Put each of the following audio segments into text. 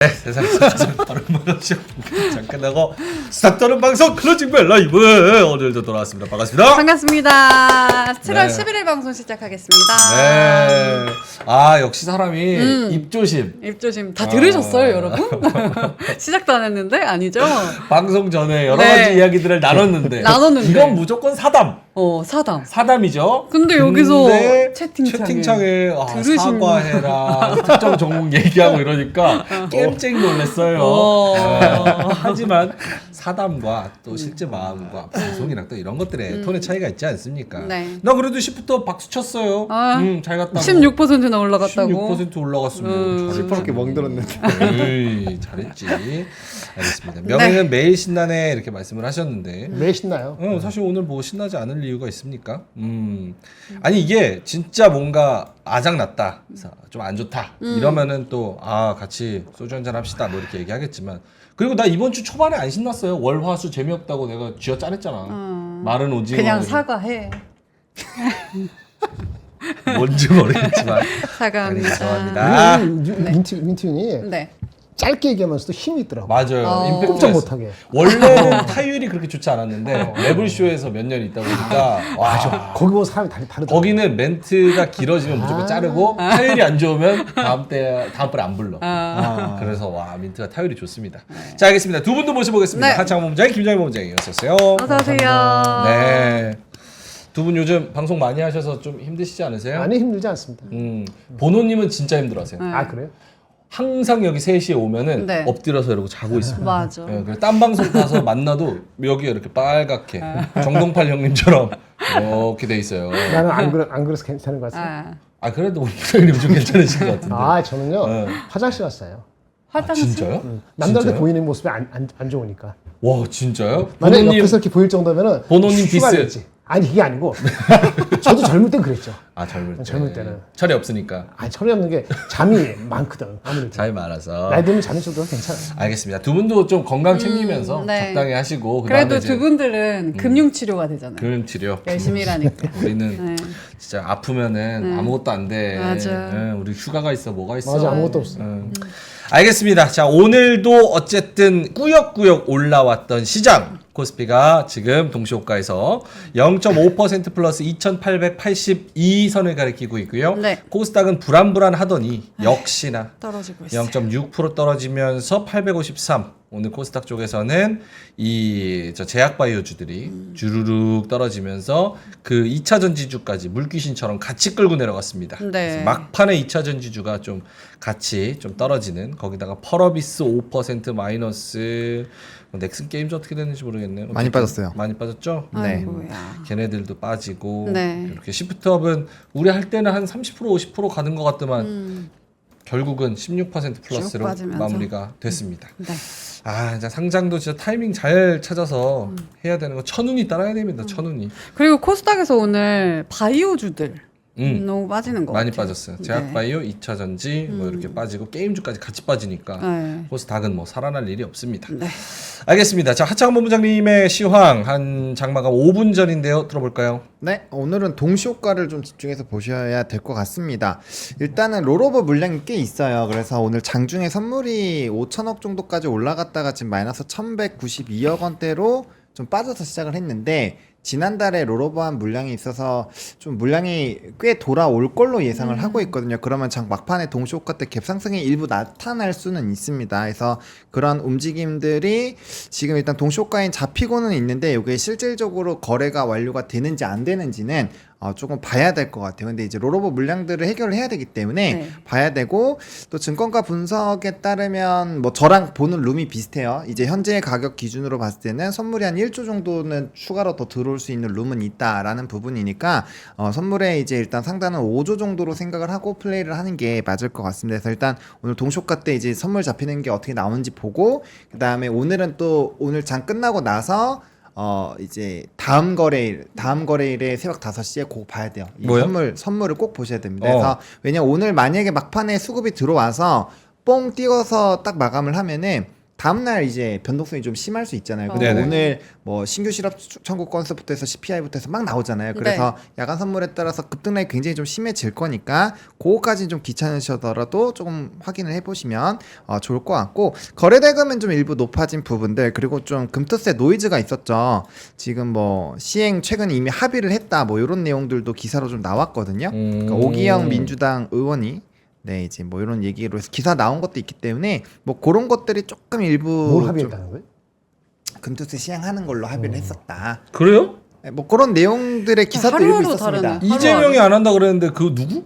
네, 세상에 바로 말하죠. 잠깐 나고 스탑 떠는 방송 클로징벨 라이브 오늘도 돌아왔습니다. 반갑습니다. 반갑습니다. 7월 네. 11일 방송 시작하겠습니다. 네. 아 역시 사람이 입조심. 입조심 다 들으셨어요, 여러분? 시작도 안 했는데 아니죠? 방송 전에 여러 네. 가지 이야기들을 나눴는데 이건 무조건 사담. 사담. 사담이죠. 근데 여기서 근데 채팅창에 아, 사과해라 특정 종목 얘기하고 이러니까 깜짝 놀랐어요. 하지만 사담과 또 실제 마음과 방송이랑 또 이런 것들의 톤의 차이가 있지 않습니까? 네. 나 그래도 10부터 박수 쳤어요. 잘 갔다고. 16%나 올라갔다고. 16% 올라갔으면 잘했지. 시퍼렇게 멍들었는데. 에이, 잘했지. 알겠습니다. 명예는 매일 신나네 이렇게 말씀을 하셨는데 왜 신나요? 사실 오늘 뭐 신나지 않을 이유가 있습니까? 아니 이게 진짜 뭔가 아작났다, 좀 안 좋다 이러면은 또 같이 소주 한잔 합시다 뭐 이렇게 얘기하겠지만 그리고 나 이번 주 초반에 안 신났어요. 월화수 재미없다고 내가 쥐어 짜냈잖아. 말은 오징어 그냥 사과해. 뭔지 모르겠지만 사과합니다. 죄송합니다. 민트윤이 네. 짧게 얘기하면서도 힘이 있더라고. 맞아요. 임팩트가 꼼짝 있어요. 못하게. 원래는 타율이 그렇게 좋지 않았는데 매블쇼에서 몇 년 있다 보니까 와, 거기 보면 사람이 다르더라고. 거기는 멘트가 길어지면 무조건 자르고 타율이 안 좋으면 다음번에 안 불러. 그래서 와 민트가 타율이 좋습니다. 자 알겠습니다. 두 분도 모셔보겠습니다. 네. 하창 본부장님, 김장희 본부장님 어서 오세요. 어서 오세요. 네. 두 분 요즘 방송 많이 하셔서 좀 힘드시지 않으세요? 많이 힘들지 않습니다. 보노님은 진짜 힘들어하세요. 아 그래요? 항상 여기 3시에 오면은 네. 엎드려서 이러고 자고 있습니다. 맞아. 네, 그래서 딴 방송 가서 만나도 여기가 이렇게 빨갛게 정동팔 형님처럼 이렇게 돼 있어요. 나는 안 그래서 괜찮은 것 같아요. 그래도 우리 부장님 좀 괜찮으신 것 같은데. 아 저는요 네. 화장실 갔어요. 화장실. 진짜요? 남들한테 진짜요? 보이는 모습이 안 좋으니까. 와 진짜요? 만약 보노님 옆에서 이렇게 보일 정도면은 보노님 휴가 디스. 냈지. 아니 이게 아니고 저도 젊을 땐 그랬죠. 젊을 때는. 철이 없으니까 아니 철이 없는 게 잠이 많거든. 아무래도 잠이 많아서. 나이 들면 잠이 좀 더 괜찮아요. 알겠습니다. 두 분도 좀 건강 챙기면서 네. 적당히 하시고 그래도 그다음에 두 분들은 금융치료가 되잖아요. 금융 치료. 열심히 일하니까. 우리는 네. 진짜 아프면은 아무것도 안 돼. 맞아. 우리 휴가가 있어, 뭐가 있어. 맞아 아무것도 없어. 알겠습니다. 자, 오늘도 어쨌든 꾸역꾸역 올라왔던 시장 코스피가 지금 동시호가에서 0.5% 플러스 2,882선을 가리키고 있고요. 네. 코스닥은 불안불안하더니 역시나 떨어지고 있어요. 0.6% 떨어지면서 853. 오늘 코스닥 쪽에서는 저 제약바이오주들이 주르륵 떨어지면서 그 2차전 지주까지 물귀신처럼 같이 끌고 내려갔습니다. 네. 그래서 막판에 2차전 지주가 좀 같이 좀 떨어지는 거기다가 펄어비스 5% 마이너스 넥슨 게임즈 어떻게 됐는지 모르겠네요. 많이 빠졌어요. 많이 빠졌죠? 네. 아이고야. 걔네들도 빠지고 네. 이렇게 시프트업은 우리 할 때는 한 30% 50% 가는 것 같더만 결국은 16% 플러스로 빠지면서. 마무리가 됐습니다. 네. 이제 상장도 진짜 타이밍 잘 찾아서 해야 되는 거 천운이 따라야 됩니다. 천운이 그리고 코스닥에서 오늘 바이오주들 음. 너무 빠지는 거 많이 같아요. 빠졌어요. 제약바이오, 2차전지 뭐 이렇게 빠지고 게임주까지 같이 빠지니까 네. 코스닥은 뭐 살아날 일이 없습니다. 네. 알겠습니다. 자 하창 본부장님의 시황 한 장마감 5분 전인데요. 들어볼까요? 네, 오늘은 동시효과를 좀 집중해서 보셔야 될 것 같습니다. 일단은 롤오버 물량이 꽤 있어요. 그래서 오늘 장중에 선물이 5천억 정도까지 올라갔다가 지금 마이너스 1192억 원대로 좀 빠져서 시작을 했는데 지난달에 롤오버한 물량이 있어서 좀 물량이 꽤 돌아올 걸로 예상을 하고 있거든요. 그러면 막판에 동시효과 때 갭상승이 일부 나타날 수는 있습니다. 그래서 그런 움직임들이 지금 일단 동시효과인 잡히고는 있는데 이게 실질적으로 거래가 완료가 되는지 안 되는지는 조금 봐야 될 것 같아요. 근데 이제 롤오버 물량들을 해결을 해야 되기 때문에 네. 봐야 되고 또 증권가 분석에 따르면 뭐 저랑 보는 룸이 비슷해요. 이제 현재 가격 기준으로 봤을 때는 선물이 한 1조 정도는 추가로 더 들어올 수 있는 룸은 있다라는 부분이니까 선물에 이제 일단 상단은 5조 정도로 생각을 하고 플레이를 하는 게 맞을 것 같습니다. 그래서 일단 오늘 동시효과 때 이제 선물 잡히는 게 어떻게 나오는지 보고 그 다음에 오늘은 또 오늘 장 끝나고 나서 이제 다음 거래일에 새벽 5시에 꼭 봐야 돼요. 이 뭐요? 선물을 꼭 보셔야 됩니다. 그래서 왜냐면 오늘 만약에 막판에 수급이 들어와서 뽕 띄워서 딱 마감을 하면은 다음날 이제 변동성이 좀 심할 수 있잖아요. 근데 네네. 오늘 뭐 신규 실업 청구 건수부터 해서 CPI부터 해서 막 나오잖아요. 그래서 야간 선물에 따라서 급등락이 굉장히 좀 심해질 거니까 그거까지는 좀 귀찮으시더라도 조금 확인을 해보시면 좋을 것 같고, 거래대금은 좀 일부 높아진 부분들, 그리고 좀 금투세 노이즈가 있었죠. 지금 뭐 시행 최근 이미 합의를 했다 뭐 이런 내용들도 기사로 좀 나왔거든요. 그러니까 오기영 민주당 의원이 네 이제 뭐 이런 얘기로 해서 기사 나온 것도 있기 때문에 뭐 그런 것들이 조금 일부 뭘 좀 합의했다는 거예요? 금투세 시행하는 걸로 합의를 했었다. 그래요? 네, 뭐 그런 내용들의 기사도 일부 하루하루 있었습니다. 다르네. 이재명이 안 한다 그랬는데 그 누구?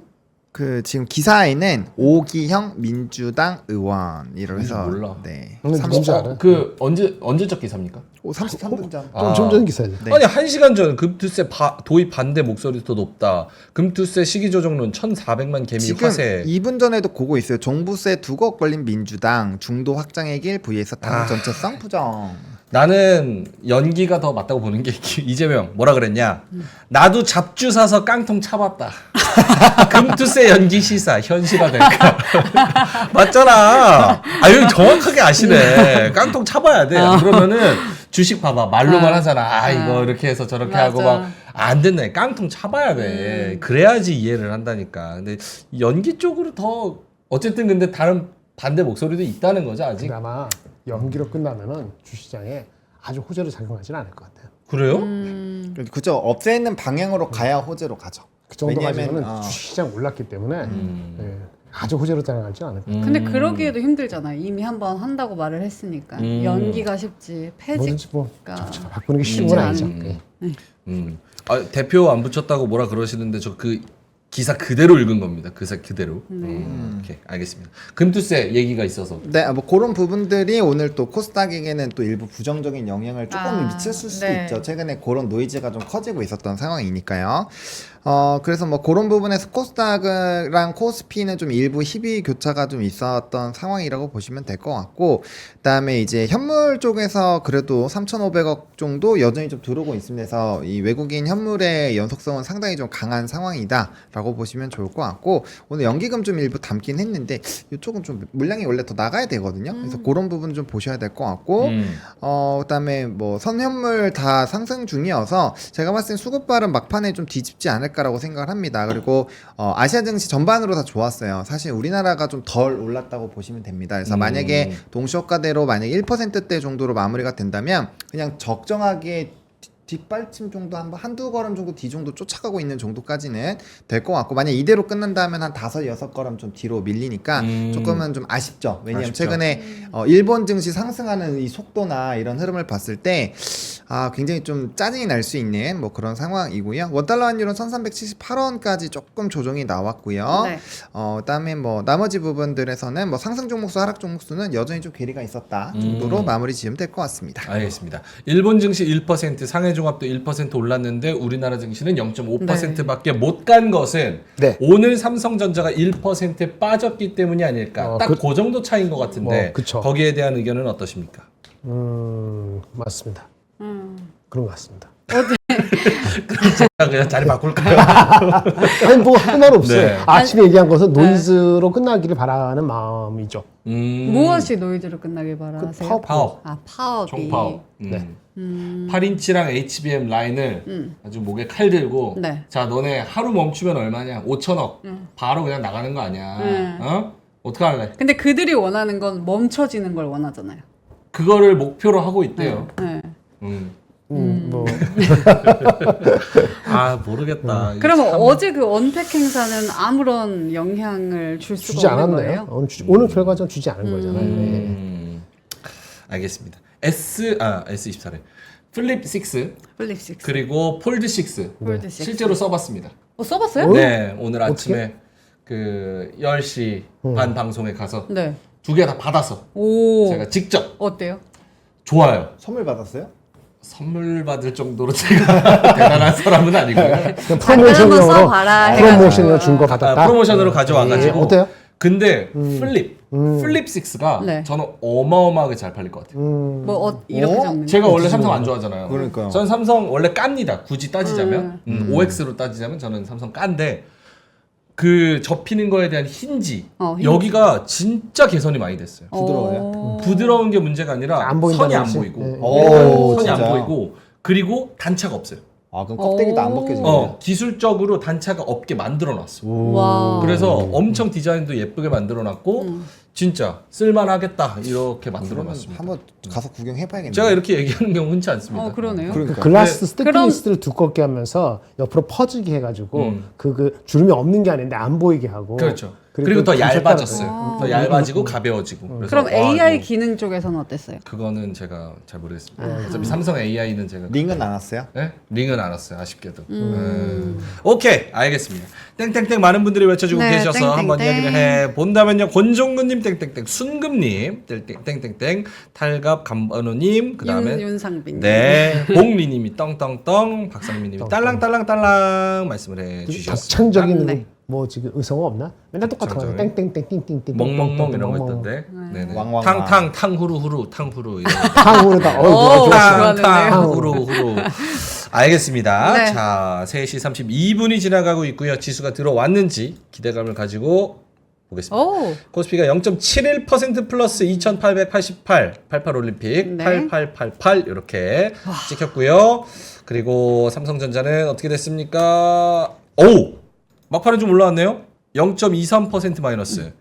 그 지금 기사에는 오기형 민주당 의원이라고 해서 몰라. 네. 근데 누군지 알아? 그 언제적 기사입니까? 33분 전. 좀 전 기사죠. 네. 아니 1시간 전 금투세 도입 반대 목소리 더 높다. 금투세 시기 조정론 1,400만 개미 지금 화세. 2분 전에도 그거 있어요. 종부세 두고 억 걸린 민주당 중도 확장의 길 vs 당 전체성 부정. 나는 연기가 더 맞다고 보는 게 이재명 뭐라 그랬냐? 나도 잡주 사서 깡통 차봤다. 금투세 연기 시사 현실화될까? 맞잖아. 아 여기 정확하게 아시네. 깡통 차봐야 돼. 그러면은 주식 봐봐 말로만 하잖아. 아 이거 이렇게 해서 저렇게 맞아. 하고 막 안 된다. 깡통 차봐야 돼. 그래야지 이해를 한다니까. 근데 연기 쪽으로 더 어쨌든 근데 다른 반대 목소리도 있다는 거죠 아직. 그나마 연기로 끝나면은 주시장에 아주 호재로 작용하지는 않을 것 같아요. 그래요? 그죠. 없애는 방향으로 가야 호재로 가죠. 그 정도 왜냐면, 가지고는 주시장 올랐기 때문에 예, 아주 호재로 작용하지 않을 거예요. 근데 그러기에도 힘들잖아요. 이미 한번 한다고 말을 했으니까. 연기가 쉽지. 뭐든지 뭐 폐지가 바꾸는 게 쉬운 건 아니죠. 쉽지 예. 아, 대표 안 붙였다고 뭐라 그러시는데 저 그 기사 그대로 읽은 겁니다. 기사 그대로. 오케이 알겠습니다. 금투세 얘기가 있어서. 네, 뭐 그런 부분들이 오늘 또 코스닥에게는 또 일부 부정적인 영향을 조금 미쳤을 수도 네. 있죠. 최근에 그런 노이즈가 좀 커지고 있었던 상황이니까요. 그래서 뭐 그런 부분에서 코스닥이랑 코스피는 좀 일부 희비 교차가 좀 있었던 상황이라고 보시면 될 것 같고, 그다음에 이제 현물 쪽에서 그래도 3,500억 정도 여전히 좀 들어오고 있습니다. 그래서 이 외국인 현물의 연속성은 상당히 좀 강한 상황이다라고 보시면 좋을 것 같고, 오늘 연기금 좀 일부 담긴 했는데 이쪽은 좀 물량이 원래 더 나가야 되거든요. 그래서 그런 부분 좀 보셔야 될 것 같고, 그다음에 뭐 선현물 다 상승 중이어서 제가 봤을 땐 수급발은 막판에 좀 뒤집지 않을까라고 생각을 합니다. 그리고 아시아 증시 전반으로 다 좋았어요. 사실 우리나라가 좀 덜 올랐다고 보시면 됩니다. 그래서 만약에 동시효과대로 만약에 1%대 정도로 마무리가 된다면 그냥 적정하게 뒷받침 정도 한두 걸음 정도 뒤 정도 쫓아가고 있는 정도까지는 될 것 같고, 만약 이대로 끝난다면 한 5-6걸음 좀 뒤로 밀리니까 조금은 좀 아쉽죠. 왜냐하면 아쉽죠. 최근에 일본 증시 상승하는 이 속도나 이런 흐름을 봤을 때 굉장히 좀 짜증이 날 수 있는 뭐 그런 상황이고요. 원달러 환율은 1378원까지 조금 조정이 나왔고요. 네. 그다음에 뭐 나머지 부분들에서는 뭐 상승 종목수 하락 종목수는 여전히 좀 괴리가 있었다 정도로 마무리 지으면 될 것 같습니다. 알겠습니다. 일본 증시 1%, 상해 종합도 1% 올랐는데 우리나라 증시는 0.5%밖에 못 간 것은 네. 오늘 삼성전자가 1% 빠졌기 때문이 아닐까. 딱 그 정도 차이인 것 같은데 그쵸. 거기에 대한 의견은 어떠십니까? 맞습니다. 그런 것 같습니다. 그냥 자리 바꿀까요? 아니 뭐 할 말 없어요. 네. 아침에 얘기한 것은 노이즈로 끝나기를 바라는 마음이죠. 무엇이 노이즈로 끝나길 바라세요? 파업. 아 파업이. 총파업. 네. 8인치랑 HBM 라인을 아주 목에 칼 들고 네. 자 너네 하루 멈추면 얼마냐 5천억 바로 그냥 나가는 거 아니야. 어? 어떡할래? 근데 그들이 원하는 건 멈춰지는 걸 원하잖아요. 그거를 목표로 하고 있대요. 네. 뭐 아 모르겠다. 그러면 참- 어제 그 언택 행사는 아무런 영향을 줄 수가 주지 없는 않았네요. 거예요? 오늘 결과적으로 주지 않은 거잖아요. 네. 알겠습니다. S24래. 플립 6 플립 6. 그리고 폴드 6 폴드 6. 실제로 써봤습니다. 써봤어요? 네 오늘 아침에 그 10시 반 방송에 가서 네. 두 개 다 받아서 오. 제가 직접 어때요? 좋아요. 선물 받았어요? 선물 받을 정도로 제가 대단한 사람은 아니고요. 그냥 한번 프로모션용으로 써봐라 프로모션으로 준 거 받았다. 프로모션으로 가져와가지고. 어때요? 근데 플립 6가 네. 저는 어마어마하게 잘 팔릴 것 같아요. 뭐 이렇게 적는 제가 거? 원래 삼성 안 좋아하잖아요. 그러니까요. 전 삼성 원래 깝니다. 굳이 따지자면 OX로 따지자면 저는 삼성 깐데 그 접히는 거에 대한 힌지, 힌지. 여기가 진짜 개선이 많이 됐어요. 부드러워요? 부드러운 게 문제가 아니라 안 보인다는 선이 안 거지? 보이고 네. 오, 선이 안 진짜요? 보이고 그리고 단차가 없어요. 아 그럼 껍데기도 안 벗겨지네요. 기술적으로 단차가 없게 만들어 놨어. 와. 그래서 엄청 디자인도 예쁘게 만들어 놨고 진짜 쓸만하겠다 이렇게 만들어 그러면 놨습니다. 한번 가서 구경해봐야겠네요. 제가 이렇게 얘기하는 경우 흔치 않습니다. 그러네요. 그러니까. 글라스 네. 그럼- 스테인리스를 두껍게 하면서 옆으로 퍼지게 해가지고 음. 그 주름이 없는 게 아닌데 안 보이게 하고. 그렇죠. 그리고 더 괜찮다는 얇아졌어요. 거예요. 더 얇아지고 가벼워지고. 그래서 그럼 와, AI 이거 기능 쪽에서는 어땠어요? 그거는 제가 잘 모르겠습니다. 어차피 삼성 AI는 제가 링은 안 왔어요? 네? 링은 안 왔어요. 아쉽게도. 오케이, 알겠습니다. 땡땡땡 많은 분들이 외쳐주고 네, 계셔서 땡땡땡. 한번 이야기를 해 본다면요. 권종근님 땡땡땡, 순금님 땡땡땡, 탈갑 감번호님, 그 다음에 윤상빈. 네, 봉리님이 떵떵떵, 박상민님이 딸랑딸랑딸랑 말씀을 해주셨습니다. 독창적인 네. 뭐 지금 의성어 없나? 맨날 똑같은 거 독창적인? 땡땡땡 띵띵띵 멍멍멍 이런 거 있던데. 네네. 왕왕왕. 탕탕 탕후루후루 탕후루 이런 거. 탕후루다. 오, 좋아. 좋아하는데요. 탕탕후루후루. 알겠습니다. 네. 자, 3시 32분이 지나가고 있고요. 지수가 들어왔는지 기대감을 가지고 보겠습니다. 오. 코스피가 0.71% 플러스 2888 88 올림픽 네. 8888 이렇게 찍혔고요. 그리고 삼성전자는 어떻게 됐습니까? 오! 막판에 좀 올라왔네요. 0.23% 마이너스.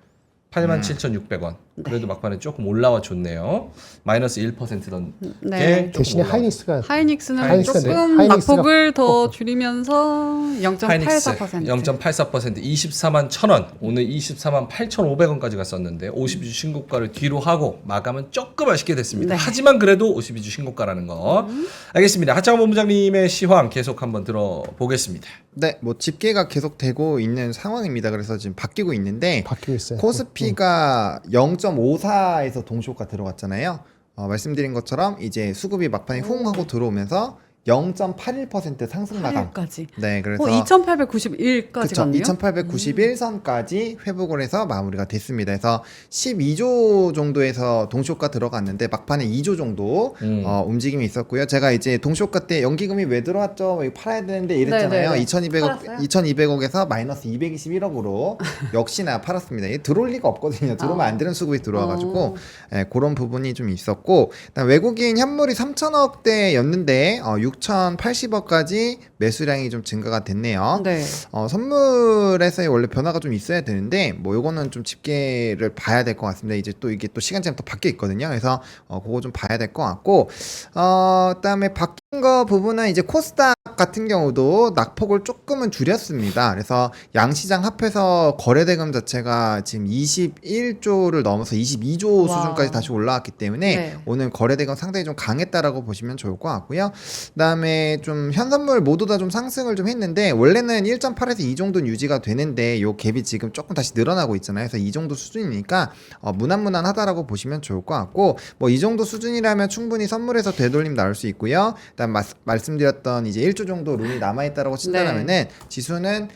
87,600원. 그래도 막판에 조금 올라와 줬네요. 마이너스 1%던 네. 게 대신에 하이닉스가 하이닉스는 하이닉스가 조금 네. 낙폭을 더 줄이면서 하이닉스 0.84%. 0.84% 24만 1,000원. 오늘 24만 8,500원까지 갔었는데 52주 신고가를 뒤로 하고 마감은 조금 아쉽게 됐습니다. 네. 하지만 그래도 52주 신고가라는 거. 알겠습니다. 하창원 본부장님의 시황 계속 한번 들어보겠습니다. 네, 뭐 집계가 계속 되고 있는 상황입니다. 그래서 지금 바뀌고 있는데 바뀌고 있어요. 코스피가 0.54에서 동시호가 들어갔잖아요. 말씀드린 것처럼 이제 수급이 막판에 훅 하고 들어오면서 0.81% 상승 마감. 8일까지. 네, 그래서 2,891까지 그쵸, 갔네요. 2891선까지 회복을 해서 마무리가 됐습니다. 그래서 12조 정도에서 동시호가 들어갔는데 막판에 2조 정도 움직임이 있었고요. 제가 이제 동시호가 때 연기금이 왜 들어왔죠? 이거 팔아야 되는데 이랬잖아요. 네네네. 2200억, 팔았어요? 2200억에서 마이너스 221억으로 역시나 팔았습니다. 이게 들어올 리가 없거든요. 들어오면 안 되는 수급이 들어와가지고 예, 그런 부분이 좀 있었고, 그다음 외국인 현물이 3,000억대였는데 6,080억까지 매수량이 좀 증가가 됐네요. 네. 선물에서의 원래 변화가 좀 있어야 되는데 뭐 요거는 좀 집계를 봐야 될 것 같습니다. 이제 또 이게 또 시간제가 또 바뀌어 있거든요. 그래서 그거 좀 봐야 될 것 같고, 그다음에 바뀐 거 부분은 이제 코스닥 같은 경우도 낙폭을 조금은 줄였습니다. 그래서 양시장 합해서 거래대금 자체가 지금 21조를 넘어서 22조 와. 수준까지 다시 올라왔기 때문에 네. 오늘 거래대금 상당히 좀 강했다라고 보시면 좋을 것 같고요. 그다음에 좀 현선물 모두 다 좀 상승을 좀 했는데 원래는 1.8에서 2 정도는 유지가 되는데 요 갭이 지금 조금 다시 늘어나고 있잖아요. 그래서 이 정도 수준이니까 무난무난하다라고 보시면 좋을 것 같고, 뭐 이 정도 수준이라면 충분히 선물에서 되돌림 나올 수 있고요. 그다음 말씀드렸던 이제 1조 정도 룸이 남아 있다라고 친다면은 지수는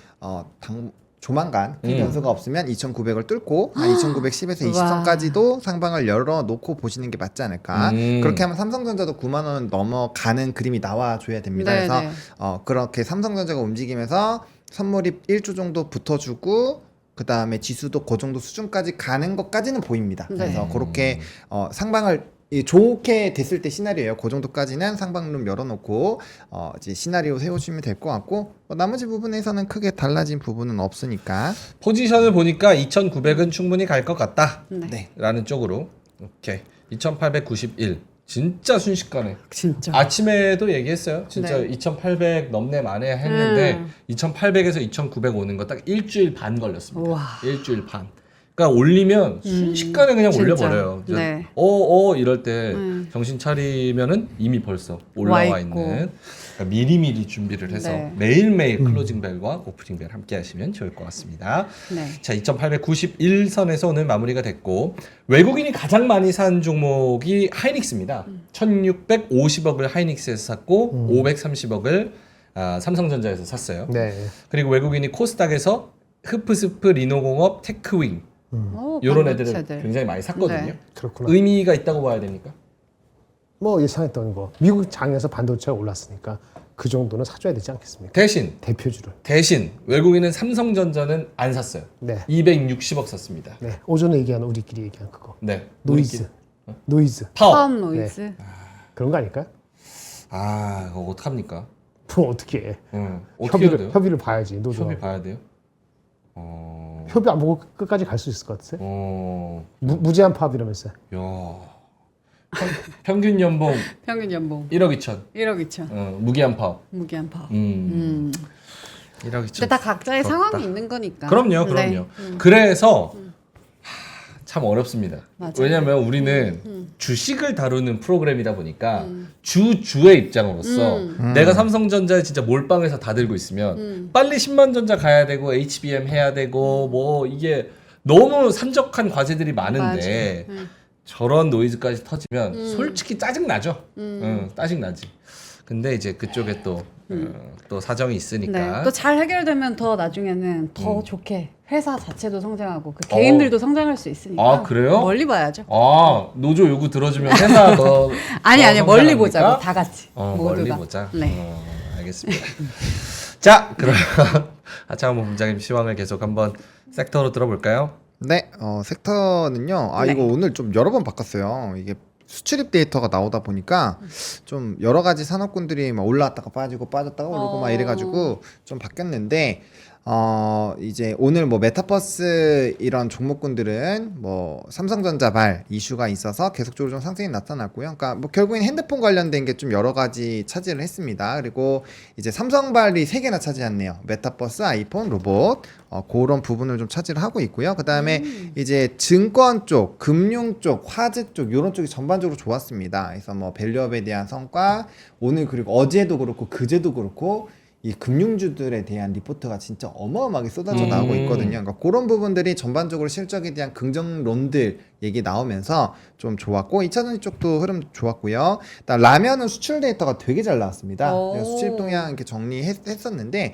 조만간 큰 변수가 없으면 2,900을 뚫고 2,910에서 우와. 20선까지도 상방을 열어놓고 보시는 게 맞지 않을까. 음. 그렇게 하면 삼성전자도 9만 원 넘어가는 그림이 나와줘야 됩니다. 네, 그래서 네. 그렇게 삼성전자가 움직이면서 선물이 1조 정도 붙어주고 그 다음에 지수도 그 정도 수준까지 가는 것까지는 보입니다. 네. 그래서 그렇게 상방을 좋게 됐을 때 시나리오예요. 그 정도까지는 상방룸 열어놓고 이제 시나리오 세우시면 될 것 같고, 나머지 부분에서는 크게 달라진 부분은 없으니까. 포지션을 보니까 2,900은 충분히 갈 것 같다. 네. 라는 쪽으로. 오케이. 2,891. 진짜 순식간에. 진짜. 아침에도 얘기했어요. 진짜 네. 2,800 넘네 만에 했는데 2,800에서 2,900 오는 거 딱 일주일 반 걸렸습니다. 우와. 일주일 반. 그러니까 올리면 순식간에 그냥 진짜. 올려버려요. 이제 네. 이럴 때 정신 차리면은 이미 벌써 올라와 와 있고. 있는. 그러니까 미리미리 준비를 해서 네. 매일매일 클로징벨과 오프닝벨 함께 하시면 좋을 것 같습니다. 네. 자, 2,891선에서 오늘 마무리가 됐고, 외국인이 가장 많이 산 종목이 하이닉스입니다. 1,650억을 하이닉스에서 샀고 530억을 삼성전자에서 샀어요. 네. 그리고 외국인이 코스닥에서 흡프스프, 리노공업, 테크윙 이런 애들을 굉장히 많이 샀거든요. 네. 그렇구나. 의미가 있다고 봐야 됩니까? 뭐 예상했던 거. 미국 장에서 반도체가 올랐으니까 그 정도는 사줘야 되지 않겠습니까? 대표주를. 대신 외국인은 삼성전자는 안 샀어요. 네. 260억 샀습니다. 네. 오전에 얘기한 우리끼리 얘기한 그거. 네. 노이즈. 노이즈. 파워. 파업 노이즈. 그런 거 아닐까요? 아, 그거 어떡합니까? 그럼 어떻게 해? 어떻게 해야 돼요? 협의를 봐야지. 노조. 협의 봐야 돼요? 협의 안 보고 끝까지 갈 수 있을 것 같으세요? 무제한 파업 이러면서. 야. 평균 연봉 평균 연봉 1억 2천. 1억 2천. 무기한 파업. 무기한 파업. 1억 2천. 근데 다 각자의 부럽다. 상황이 있는 거니까. 그럼요, 네. 그럼요. 그래서 참 어렵습니다. 맞아요. 왜냐하면 우리는 주식을 다루는 프로그램이다 보니까 주주의 입장으로서 내가 삼성전자에 진짜 몰빵해서 다 들고 있으면 빨리 10만 전자 가야 되고 HBM 해야 되고 뭐 이게 너무 산적한 과제들이 많은데 저런 노이즈까지 터지면 솔직히 짜증 나죠. 짜증 나지. 근데 이제 그쪽에 또 사정이 있으니까. 네. 또 잘 해결되면 더 나중에는 더 좋게 회사 자체도 성장하고 그 개인들도 성장할 수 있으니까. 아, 그래요? 멀리 봐야죠. 아, 노조 요구 들어주면 회사 더 아니 더 멀리 성장합니까? 보자고 다 같이. 멀리 모두가. 보자. 네. 알겠습니다. 자, 그러면 하창모 본부장님 시황을 계속 한번 섹터로 들어볼까요? 네, 섹터는요. 네. 이거 오늘 좀 여러 번 바꿨어요. 이게 수출입 데이터가 나오다 보니까 좀 여러 가지 산업군들이 막 올라왔다가 빠지고 빠졌다가 오르고 막 이래가지고 좀 바뀌었는데 이제 오늘 뭐 메타버스 이런 종목군들은 뭐 삼성전자발 이슈가 있어서 계속적으로 좀 상승이 나타났고요. 그러니까 뭐 결국엔 핸드폰 관련된 게 좀 여러 가지 차지를 했습니다. 그리고 이제 삼성발이 3개나 차지했네요. 메타버스, 아이폰, 로봇 그런 부분을 좀 차지를 하고 있고요. 그 다음에 이제 증권 쪽, 금융 쪽, 화재 쪽 이런 쪽이 전반적으로 좋았습니다. 그래서 뭐 밸류업에 대한 성과 오늘 그리고 어제도 그렇고 그제도 그렇고 이 금융주들에 대한 리포트가 진짜 어마어마하게 쏟아져 나오고 있거든요. 그러니까 그런 부분들이 전반적으로 실적에 대한 긍정론들 얘기 나오면서 좀 좋았고 2차전지 쪽도 흐름 좋았고요. 일단 라면은 수출 데이터가 되게 잘 나왔습니다. 제가 수출 동향 이렇게 정리했었는데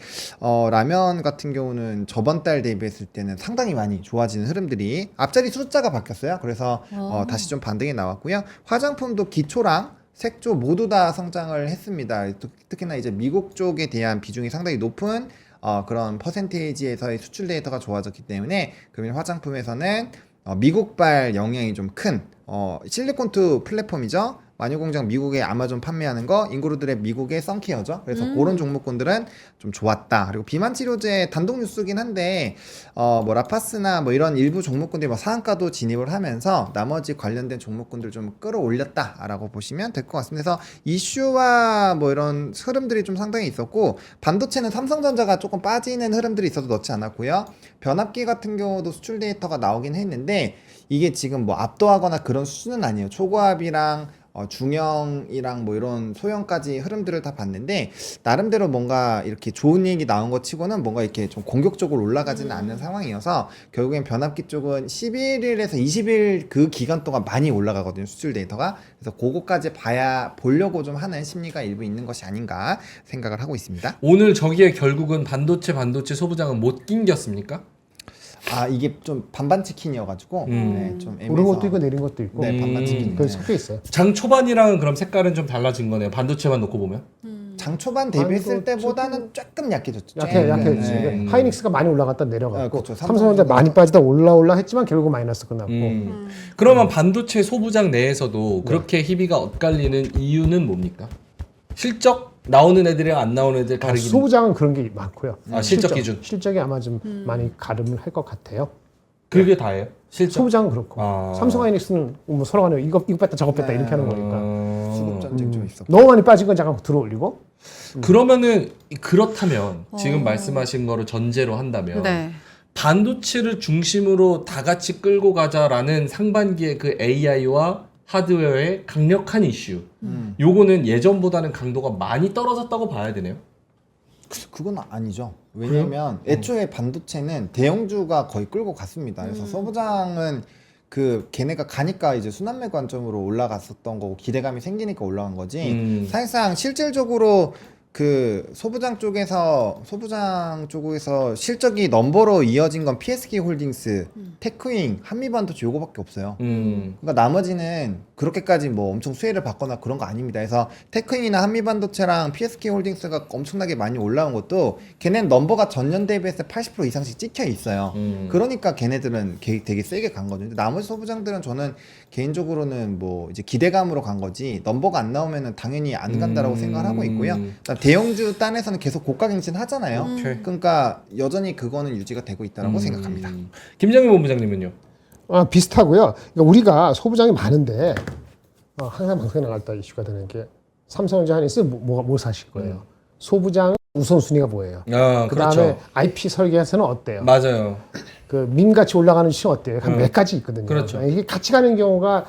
라면 같은 경우는 저번 달 대비했을 때는 상당히 많이 좋아지는 흐름들이 앞자리 숫자가 바뀌었어요. 그래서 다시 좀 반등이 나왔고요. 화장품도 기초랑 색조 모두 다 성장을 했습니다. 특히나 이제 미국 쪽에 대한 비중이 상당히 높은 그런 퍼센테이지에서의 수출 데이터가 좋아졌기 때문에 그러면 화장품에서는 미국발 영향이 좀 큰 실리콘투 플랫폼이죠. 만유공장 미국에 아마존 판매하는 거 인구루들의 미국의 선케어죠. 그래서 그런 종목군들은 좀 좋았다. 그리고 비만 치료제 단독 뉴스긴 한데 뭐 라파스나 뭐 이런 일부 종목군들이 뭐 상한가도 진입을 하면서 나머지 관련된 종목군들 좀 끌어올렸다라고 보시면 될 것 같습니다. 그래서 이슈와 뭐 이런 흐름들이 좀 상당히 있었고 반도체는 삼성전자가 조금 빠지는 흐름들이 있어도 넣지 않았고요. 변압기 같은 경우도 수출 데이터가 나오긴 했는데 이게 지금 뭐 압도하거나 그런 수준은 아니에요. 초고압이랑 중형이랑 뭐 이런 소형까지 흐름들을 다 봤는데 나름대로 뭔가 이렇게 좋은 얘기 나온 것 치고는 뭔가 이렇게 좀 공격적으로 올라가지는 않는 상황이어서 결국엔 변압기 쪽은 11일에서 20일 그 기간 동안 많이 올라가거든요. 수출 데이터가. 그래서 그거까지 보려고 좀 하는 심리가 일부 있는 것이 아닌가 생각을 하고 있습니다. 오늘 저기에 결국은 반도체 소부장은 못 낑겼습니까? 이게 좀 반반 치킨이어가지고 네, 좀 애매해서 오른 것도 있고 내린 것도 있고. 네, 반반 치킨. 그 섞여 있어요. 장 초반이랑은 그럼 색깔은 좀 달라진 거네요. 반도체만 놓고 보면. 장 초반 대비했을 아니, 때보다는 조금 약해졌죠. 약해졌지. 네. 하이닉스가 많이 올라갔다 내려갔고 그쵸. 삼성전자 많이 빠지다 올라 했지만 결국 마이너스 끝났고. 그러면 반도체 소부장 내에서도 그렇게 희비가 엇갈리는 이유는 뭡니까? 실적 나오는 애들이랑 안 나오는 애들 가리기. 소부장은 그런 게 많고요. 실적 기준. 실적이 아마 좀 많이 가름을 할 것 같아요. 그게 다예요? 실적. 소부장은 그렇고 삼성하이닉스는 뭐 서로 간에 이거 뺐다 저거 뺐다 이렇게 하는 거니까 수급 전쟁 좀 있었고. 너무 많이 빠진 건 잠깐 들어올리고 그러면은 그렇다면 지금 말씀하신 거를 전제로 한다면 네. 반도체를 중심으로 다 같이 끌고 가자라는 상반기에 그 AI와 하드웨어의 강력한 이슈. 요거는 예전보다는 강도가 많이 떨어졌다고 봐야 되네요. 그건 아니죠. 왜냐면 애초에 반도체는 대형주가 거의 끌고 갔습니다. 그래서 소부장은 걔네가 가니까 이제 순환매 관점으로 올라갔었던 거고 기대감이 생기니까 올라간 거지. 사실상 실질적으로 소부장 쪽에서 실적이 넘버로 이어진 건 PSK 홀딩스, 테크윙, 한미반도체 요거밖에 없어요. 그러니까 나머지는 그렇게까지 뭐 엄청 수혜를 받거나 그런 거 아닙니다. 그래서 테크인이나 한미반도체랑 PSK홀딩스가 엄청나게 많이 올라온 것도 걔네는 넘버가 전년 대비해서 80% 이상씩 찍혀 있어요. 그러니까 걔네들은 되게 세게 간 거죠. 근데 나머지 소부장들은 저는 개인적으로는 뭐 이제 기대감으로 간 거지 넘버가 안 나오면은 당연히 안 간다라고 생각을 하고 있고요. 대형주 딴에서는 계속 고가갱신 하잖아요. 그러니까 여전히 그거는 유지가 되고 있다라고 생각합니다. 김정일 본부장님은요? 비슷하고요. 그러니까 우리가 소부장이 많은데 항상 방송에 나갈 때 이슈가 되는 게 삼성전자 하이닉스 뭐 사실 거예요. 소부장 우선순위가 뭐예요? 아, 그다음에 그렇죠. IP 설계에서는 어때요? 맞아요. 그 민같이 올라가는 시총 어때요? 한 몇 가지 있거든요. 그렇죠. 이게 같이 가는 경우가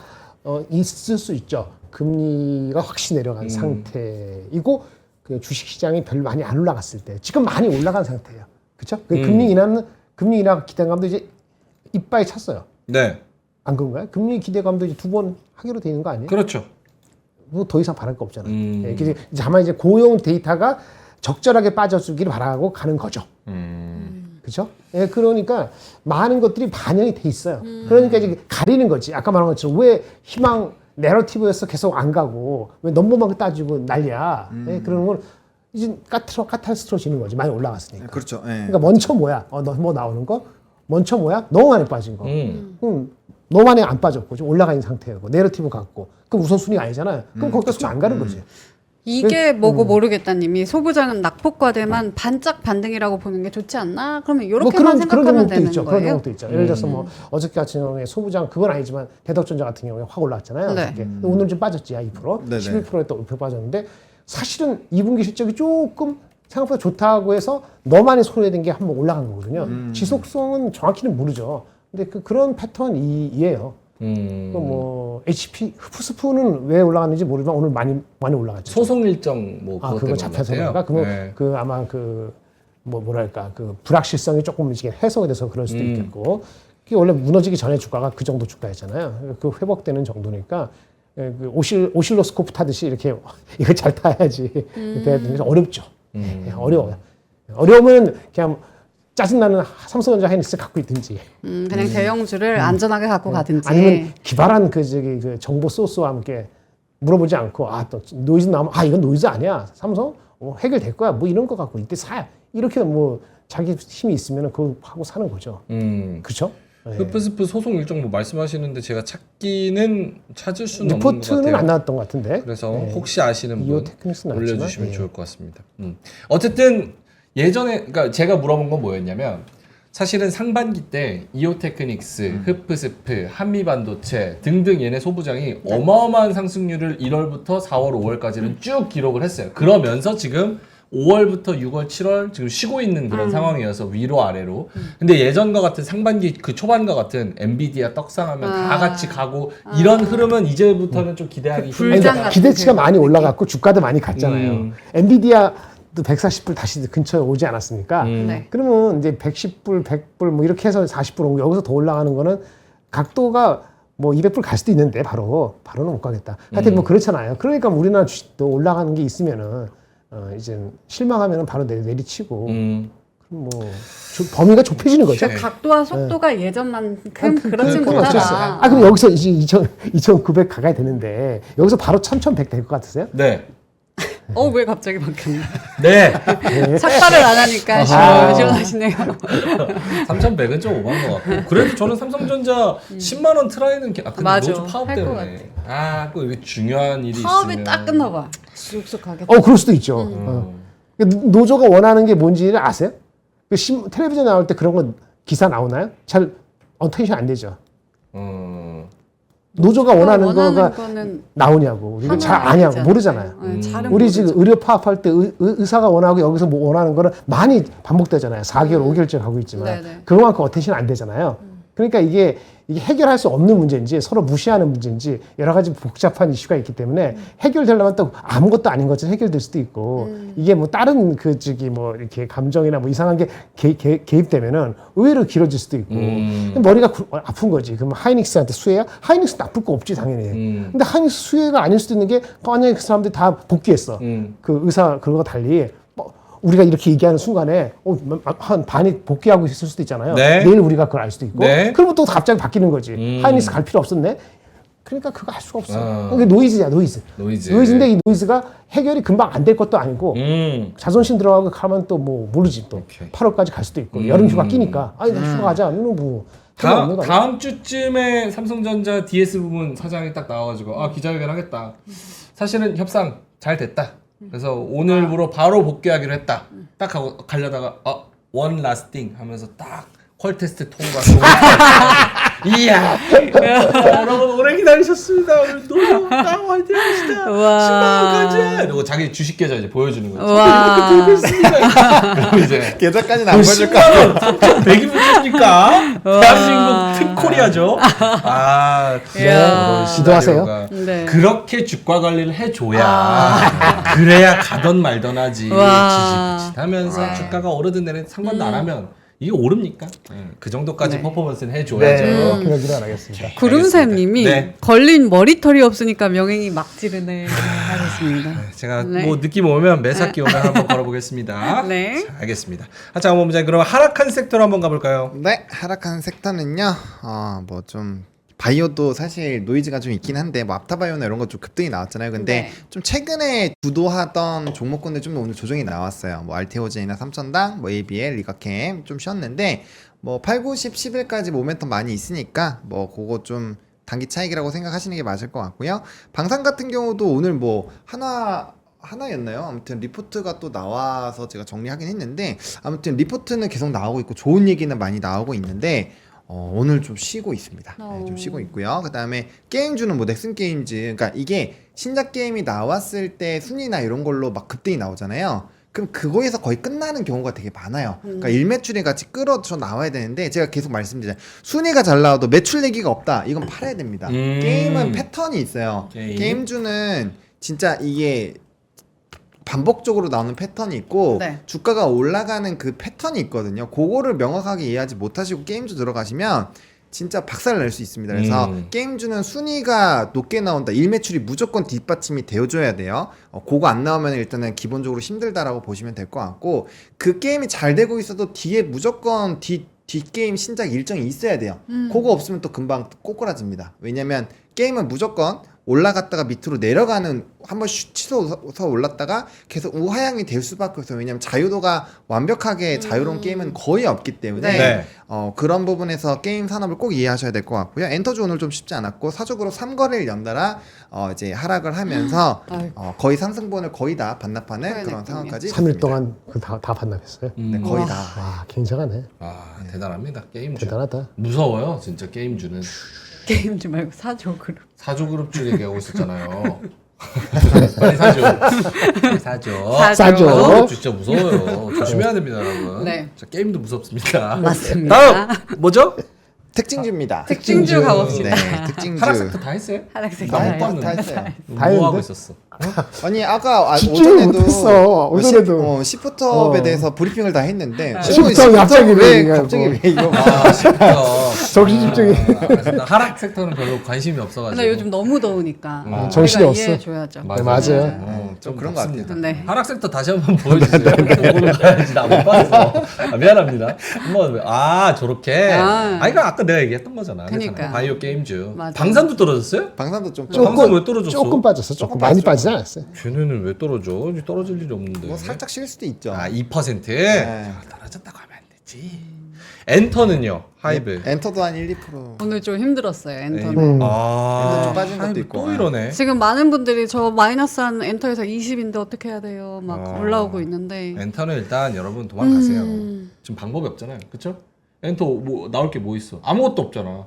있을 수 있죠. 금리가 확실히 내려간 상태이고 그 주식시장이 별로 많이 안 올라갔을 때 지금 많이 올라간 상태예요. 그렇죠? 금리 인하 기대감도 이제 이빠이 찼어요. 네. 안 그런가요? 금리 기대감도 이제 2번 하기로 돼 있는 거 아니에요? 그렇죠. 뭐 더 이상 바랄 거 없잖아요. 예, 다만 이제 고용 데이터가 적절하게 빠져주기를 바라고 가는 거죠. 그렇죠? 예, 그러니까 많은 것들이 반영이 돼 있어요. 그러니까 이제 가리는 거지. 아까 말한 것처럼 왜 희망 내러티브에서 계속 안 가고 왜 넘버만 따지고 난리야. 예, 그러는 건 이제 까탈스트로지는 거지. 많이 올라갔으니까. 그렇죠. 예. 그러니까 먼저 뭐야? 뭐 나오는 거? 먼저 뭐야? 너무 많이 빠진 거. 너무 많이 안 빠졌고 좀 올라가 있는 상태고 내러티브 같고 그럼 우선순위가 아니잖아요. 그럼 거기까지 안 가는 거지. 이게 뭐고 모르겠다님이 소부장은 낙폭과대만 반짝 반등이라고 보는 게 좋지 않나? 그러면 이렇게만 생각하면 경우도 되는 있죠. 거예요? 그런 경우도 있죠. 예를 들어서 뭐 어저께 같은 경우에 소부장 그건 아니지만 대덕전자 같은 경우에 확 올랐잖아요. 네. 어저께. 오늘 좀 빠졌지. 2%, 네네. 11%에 또 5% 빠졌는데 사실은 2분기 실적이 조금 생각보다 좋다고 해서 너만이 손해된 게 한번 올라간 거거든요. 지속성은 정확히는 모르죠. 근데 그런 패턴이에요. 뭐 HP 흡수프는 왜 올라갔는지 모르지만 오늘 많이 올라갔죠. 소송 일정 뭐 그것 그거 때문에 잡혀서 올랐대요. 그런가? 그러면 네. 그 아마 뭐랄까 그 불확실성이 조금 이제 해소가 돼서 그럴 수도 있겠고. 그게 원래 무너지기 전에 주가가 그 정도 주가였잖아요. 그 회복되는 정도니까 그 오실로스코프 타듯이 이렇게 이거 잘 타야지. 그래서 어렵죠. 어려워요. 어려우면 그냥 짜증나는 삼성전자 하이닉스 갖고 있든지 그냥 대형주를 안전하게 갖고 가든지. 아니면 기발한 그 정보 소스와 함께 물어보지 않고 또 노이즈 나오면 이건 노이즈 아니야 삼성 해결될 거야 뭐 이런 거 갖고 이때 사 이렇게 뭐 자기 힘이 있으면 그거 하고 사는 거죠. 그렇죠? 흡스프 소송 일정 뭐 말씀하시는데 제가 찾을 수는 없는 것 리포트는 같아요. 안 나왔던 것 같은데. 그래서 혹시 아시는 분 이오테크닉스는 올려주시면 나왔지만, 좋을 것 같습니다. 어쨌든 예전에 그러니까 제가 물어본 건 뭐였냐면 사실은 상반기 때 이오테크닉스, 흡스프, 한미반도체 등등 얘네 소부장이 어마어마한 상승률을 1월부터 4월, 5월까지는 쭉 기록을 했어요. 그러면서 지금 5월부터 6월, 7월 지금 쉬고 있는 그런 상황이어서 위로 아래로. 근데 예전과 같은 상반기 그 초반과 같은 엔비디아 떡상하면 다 같이 가고 이런 흐름은 이제부터는 좀 기대하기 불장 힘들다. 같은 기대치가 그 많이 느낌. 올라갔고 주가도 많이 갔잖아요. 엔비디아도 140불 다시 근처에 오지 않았습니까? 네. 그러면 이제 110불, 100불 뭐 이렇게 해서 40불 오고 여기서 더 올라가는 거는 각도가 뭐 200불 갈 수도 있는데 바로는 못 가겠다. 하여튼 뭐 그렇잖아요. 그러니까 우리나라 주식도 올라가는 게 있으면은 이제 실망하면은 바로 내리치고 그럼 뭐 범위가 좁혀지는 거죠. 그러니까 각도와 속도가 예전만큼 그러진 그건 어쩔 수 못하다. 없어요. 그럼 여기서 이제 2,900 가야 되는데 여기서 바로 1,100 될 것 같으세요? 네. 왜 갑자기 바뀌었나? 네. 삭발을 안 하니까 시원하시네요. 3,100은 좀 오버한 것 같고. 그래도 저는 삼성전자 10만 원 트라이는 근데 맞아. 노조 파업 할것 때문에. 꼭 이게 중요한 일이 파업이 있으면. 딱 끝나봐. 쑥쑥하게. 그럴 수도 있죠. 노조가 원하는 게 뭔지를 아세요? 텔레비전 나올 때 그런 거 기사 나오나요? 잘 텐션 안 되죠. 노조가 원하는 거가 거는 나오냐고 우리가 잘 하나는 아냐고 아니잖아요. 모르잖아요. 잘은 우리 모르죠. 지금 의료 파업할 때 의사가 원하고 여기서 뭐 원하는 거는 많이 반복되잖아요. 4개월, 5개월째 가고 있지만 네네. 그만큼 어텐션 안 되잖아요. 그러니까 이게 해결할 수 없는 문제인지 서로 무시하는 문제인지 여러 가지 복잡한 이슈가 있기 때문에 해결되려면 또 아무것도 아닌 것처럼 해결될 수도 있고 이게 뭐 다른 뭐 이렇게 감정이나 뭐 이상한 게 개입되면은 의외로 길어질 수도 있고 머리가 아픈 거지. 그럼 하이닉스한테 수혜야? 하이닉스 나쁠 거 없지 당연히. 근데 하이닉스 수혜가 아닐 수도 있는 게 만약에 그 사람들이 다 복귀했어. 그 의사 그거 달리. 우리가 이렇게 얘기하는 순간에 한 반이 복귀하고 있을 수도 있잖아요. 네. 내일 우리가 그걸 알 수도 있고. 네. 그러면 또 갑자기 바뀌는 거지. 하이닉스 갈 필요 없었네. 그러니까 그거 할 수가 없어. 아. 그게 노이즈야, 노이즈. 노이즈인데 이 노이즈가 해결이 금방 안 될 것도 아니고 자존심 들어가고 가면 또 뭐 모르지 또 오케이. 8월까지 갈 수도 있고 여름 휴가 끼니까 아니 나 휴가 가자. 이러면 뭐 상관없는 거 아니야? 다음 주쯤에 삼성전자 DS 부분 사장이 딱 나와가지고 아 기자회견 하겠다. 사실은 협상 잘 됐다. 그래서 오늘부로 바로 복귀하기로 했다. 딱 하고 가려다가 원 라스팅 하면서 딱 퀄 테스트 통과. 이야 여러분 오래 기다리셨습니다. 오늘 노조 딱 화이팅 합시다. 와. 10만 원 가자. 이러고 자기 주식 계좌 이제 보여주는 거죠. 와. 이렇게 들고 있습니다. 그럼 이제 계좌까지는 안 보여줄 거 10만 원 3,100이 붙습니까? 대한민국 틈코리아죠. 아, 이야. 기도하세요. 네. 그렇게 주가 관리를 해줘야 그래야 가던 말던 하지. 와. 지지부진하면서 주가가 오르든 내리든 상관도 안 하면 이게 오릅니까? 그 정도까지 네. 퍼포먼스는 해줘야죠. 네, 그러기를 안 하겠습니다. 구름샘님이 네. 걸린 머리털이 없으니까 명행이 막 지르네 하셨습니다. 제가 네. 뭐 느낌 오면 매사기 오면 한번 걸어보겠습니다. 네. 자, 알겠습니다. 자, 원장님 그럼 하락한 섹터로 한번 가볼까요? 네, 하락한 섹터는요. 뭐 좀 바이오도 사실 노이즈가 좀 있긴 한데 뭐 앞타바이오나 이런 거 좀 급등이 나왔잖아요. 근데 네. 좀 최근에 주도하던 종목군들 좀 오늘 조정이 나왔어요. 뭐 알테오젠이나 삼천당, 뭐 ABL, 리가캠 좀 쉬었는데 뭐 8, 9, 10, 11까지 모멘텀 많이 있으니까 뭐 그거 좀 단기 차익이라고 생각하시는 게 맞을 것 같고요. 방산 같은 경우도 오늘 뭐 하나였나요? 아무튼 리포트가 또 나와서 제가 정리하긴 했는데 아무튼 리포트는 계속 나오고 있고 좋은 얘기는 많이 나오고 있는데 오늘 좀 쉬고 있습니다. 네, 좀 쉬고 있고요. 그 다음에 게임주는 뭐 넥슨 게임즈, 그러니까 이게 신작 게임이 나왔을 때 순위나 이런 걸로 막 급등이 나오잖아요. 그럼 그거에서 거의 끝나는 경우가 되게 많아요. 그러니까 일매출이 같이 끌어져 나와야 되는데 제가 계속 말씀드리잖아요. 순위가 잘 나와도 매출 내기가 없다. 이건 팔아야 됩니다. 게임은 패턴이 있어요. 게임주는 진짜 이게 반복적으로 나오는 패턴이 있고 네. 주가가 올라가는 그 패턴이 있거든요. 그거를 명확하게 이해하지 못하시고 게임주 들어가시면 진짜 박살 낼 수 있습니다. 그래서 게임주는 순위가 높게 나온다. 일매출이 무조건 뒷받침이 되어줘야 돼요. 그거 안 나오면 일단은 기본적으로 힘들다라고 보시면 될 것 같고 그 게임이 잘 되고 있어도 뒤에 무조건 뒷게임 신작 일정이 있어야 돼요. 그거 없으면 또 금방 꼬꾸라집니다. 왜냐면 게임은 무조건 올라갔다가 밑으로 내려가는 한번 치솟아서 올랐다가 계속 우하향이 될 수밖에 없어요. 왜냐하면 자유도가 완벽하게 자유로운 게임은 거의 없기 때문에 네. 그런 부분에서 게임 산업을 꼭 이해하셔야 될 것 같고요. 엔터주 오늘 좀 쉽지 않았고 사적으로 3거래일 연달아 이제 하락을 하면서 거의 상승분을 거의 다 반납하는 그런 상황까지 3일 동안 다 반납했어요. 네, 거의 다. 와, 굉장하네. 아, 대단합니다. 게임주. 대단하다. 무서워요, 진짜 게임주는. 게임주 말고 사족으로. 사조그룹주 얘기하고 있었잖아요. 빨리 사죠. 빨리 사죠. 싸죠. 사조그룹주 진짜 무서워요. 조심해야 됩니다, 여러분. 네. 자, 게임도 무섭습니다. 맞습니다. 다음 뭐죠? 특징주입니다. 특징주 가봅시다. 네, 특징주. 하락 sek터 다 했어요? 하락색 나 못 다 봤는데. 했어요. 다 뭐 하고 했는데? 있었어? 아니 아까 집중을 못했어. 오전에도. 시프트업에 대해서 브리핑을 다 했는데 시프트업 갑자기 왜 왜 갑자기 뭐. 왜 이거 아, 쉽다. 정신 집중이. 나 하락 섹터는 별로 관심이 없어가지고. 근데 요즘 너무 더우니까 정신이 우리가 없어. 이해해줘야죠. 네, 맞아요. 좀 그런 것 덥습니다. 네. 하락 섹터 다시 한번 보여주세요. 보고는 가야지. 나 못 봤어. 미안합니다. 한번 저렇게. 아. 이거 아까 내가 얘기했던 거잖아. 그러니까. 그렇잖아. 바이오 게임즈. 맞아. 방산도 떨어졌어요? 방산도 좀 방산 왜 떨어졌어? 조금 빠졌어. 조금 많이 빠지지 않았어요. 걔네는 왜 떨어져? 떨어질 일이 없는데. 뭐 살짝 쉴 수도 있죠. 2%? 네. 떨어졌다고 하면 안 되지. 엔터는요? 하이브. 엔터도 한 1, 2%. 오늘 좀 힘들었어요 엔터는. 엔터 좀 아, 빠진 것도 하이브 있고. 또 이러네. 지금 많은 분들이 저 마이너스한 엔터에서 20인데 어떻게 해야 돼요? 막 올라오고 있는데. 엔터는 일단 여러분 도망가세요. 음. 지금 방법이 없잖아요. 그쵸? 엔터 뭐 나올 게 뭐 있어? 아무것도 없잖아.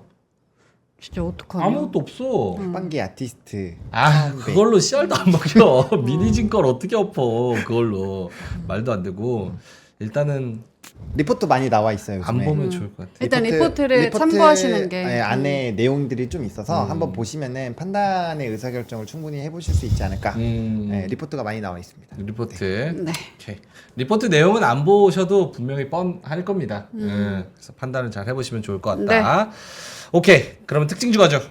진짜 어떡하냐. 아무것도 없어. 빵기 아티스트. 아 그걸로 씨알도 안 먹혀. 미니진 걸 어떻게 엎어 그걸로. 말도 안 되고. 일단은 리포트 많이 나와 있어요. 안 요즘에. 보면 좋을 것 같아. 일단 리포트를 참고하시는 게. 안에 내용들이 좀 있어서 한번 보시면은 판단의 의사결정을 충분히 해보실 수 있지 않을까. 네, 리포트가 많이 나와 있습니다. 리포트. 네. 오케이. 리포트 내용은 안 보셔도 분명히 뻔할 겁니다. 그래서 판단을 잘 해보시면 좋을 것 같다. 오케이. 그러면 특징주 가죠.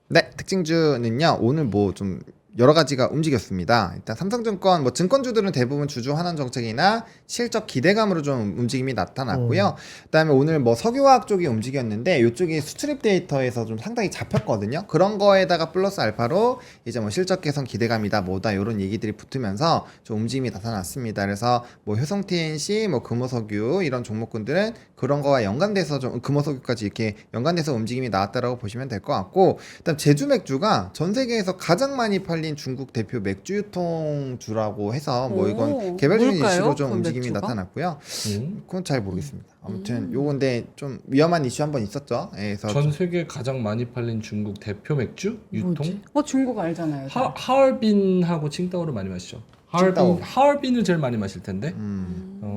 네, 특징주는요. 오늘 뭐 좀 여러 가지가 움직였습니다. 일단 삼성증권 뭐 증권주들은 대부분 주주 환원 정책이나 실적 기대감으로 좀 움직임이 나타났고요. 그다음에 오늘 뭐 석유화학 쪽이 움직였는데 이쪽이 수출입 데이터에서 좀 상당히 잡혔거든요. 그런 거에다가 플러스 알파로 이제 뭐 실적 개선 기대감이다 뭐다 이런 얘기들이 붙으면서 좀 움직임이 나타났습니다. 그래서 뭐 효성 TNC, 뭐 금호석유 이런 종목군들은 그런 거와 연관돼서 좀 금호석유까지 이렇게 연관돼서 움직임이 나왔다라고 보시면 될 것 같고, 그다음 제주 맥주가 전 세계에서 가장 많이 팔린 중국 대표 맥주 유통주라고 해서 뭐 이건 오, 개별적인 뭘까요? 이슈로 좀 그 움직임이 맥주가? 나타났고요. 그건 잘 모르겠습니다. 아무튼 요건데 좀 위험한 이슈 한번 있었죠. 예, 그래서 전 세계 가장 많이 팔린 중국 대표 맥주 유통? 뭐지? 중국 알잖아요. 하얼빈하고 칭따오를 많이 마시죠. 칭따오. 하얼빈을 제일 많이 마실 텐데.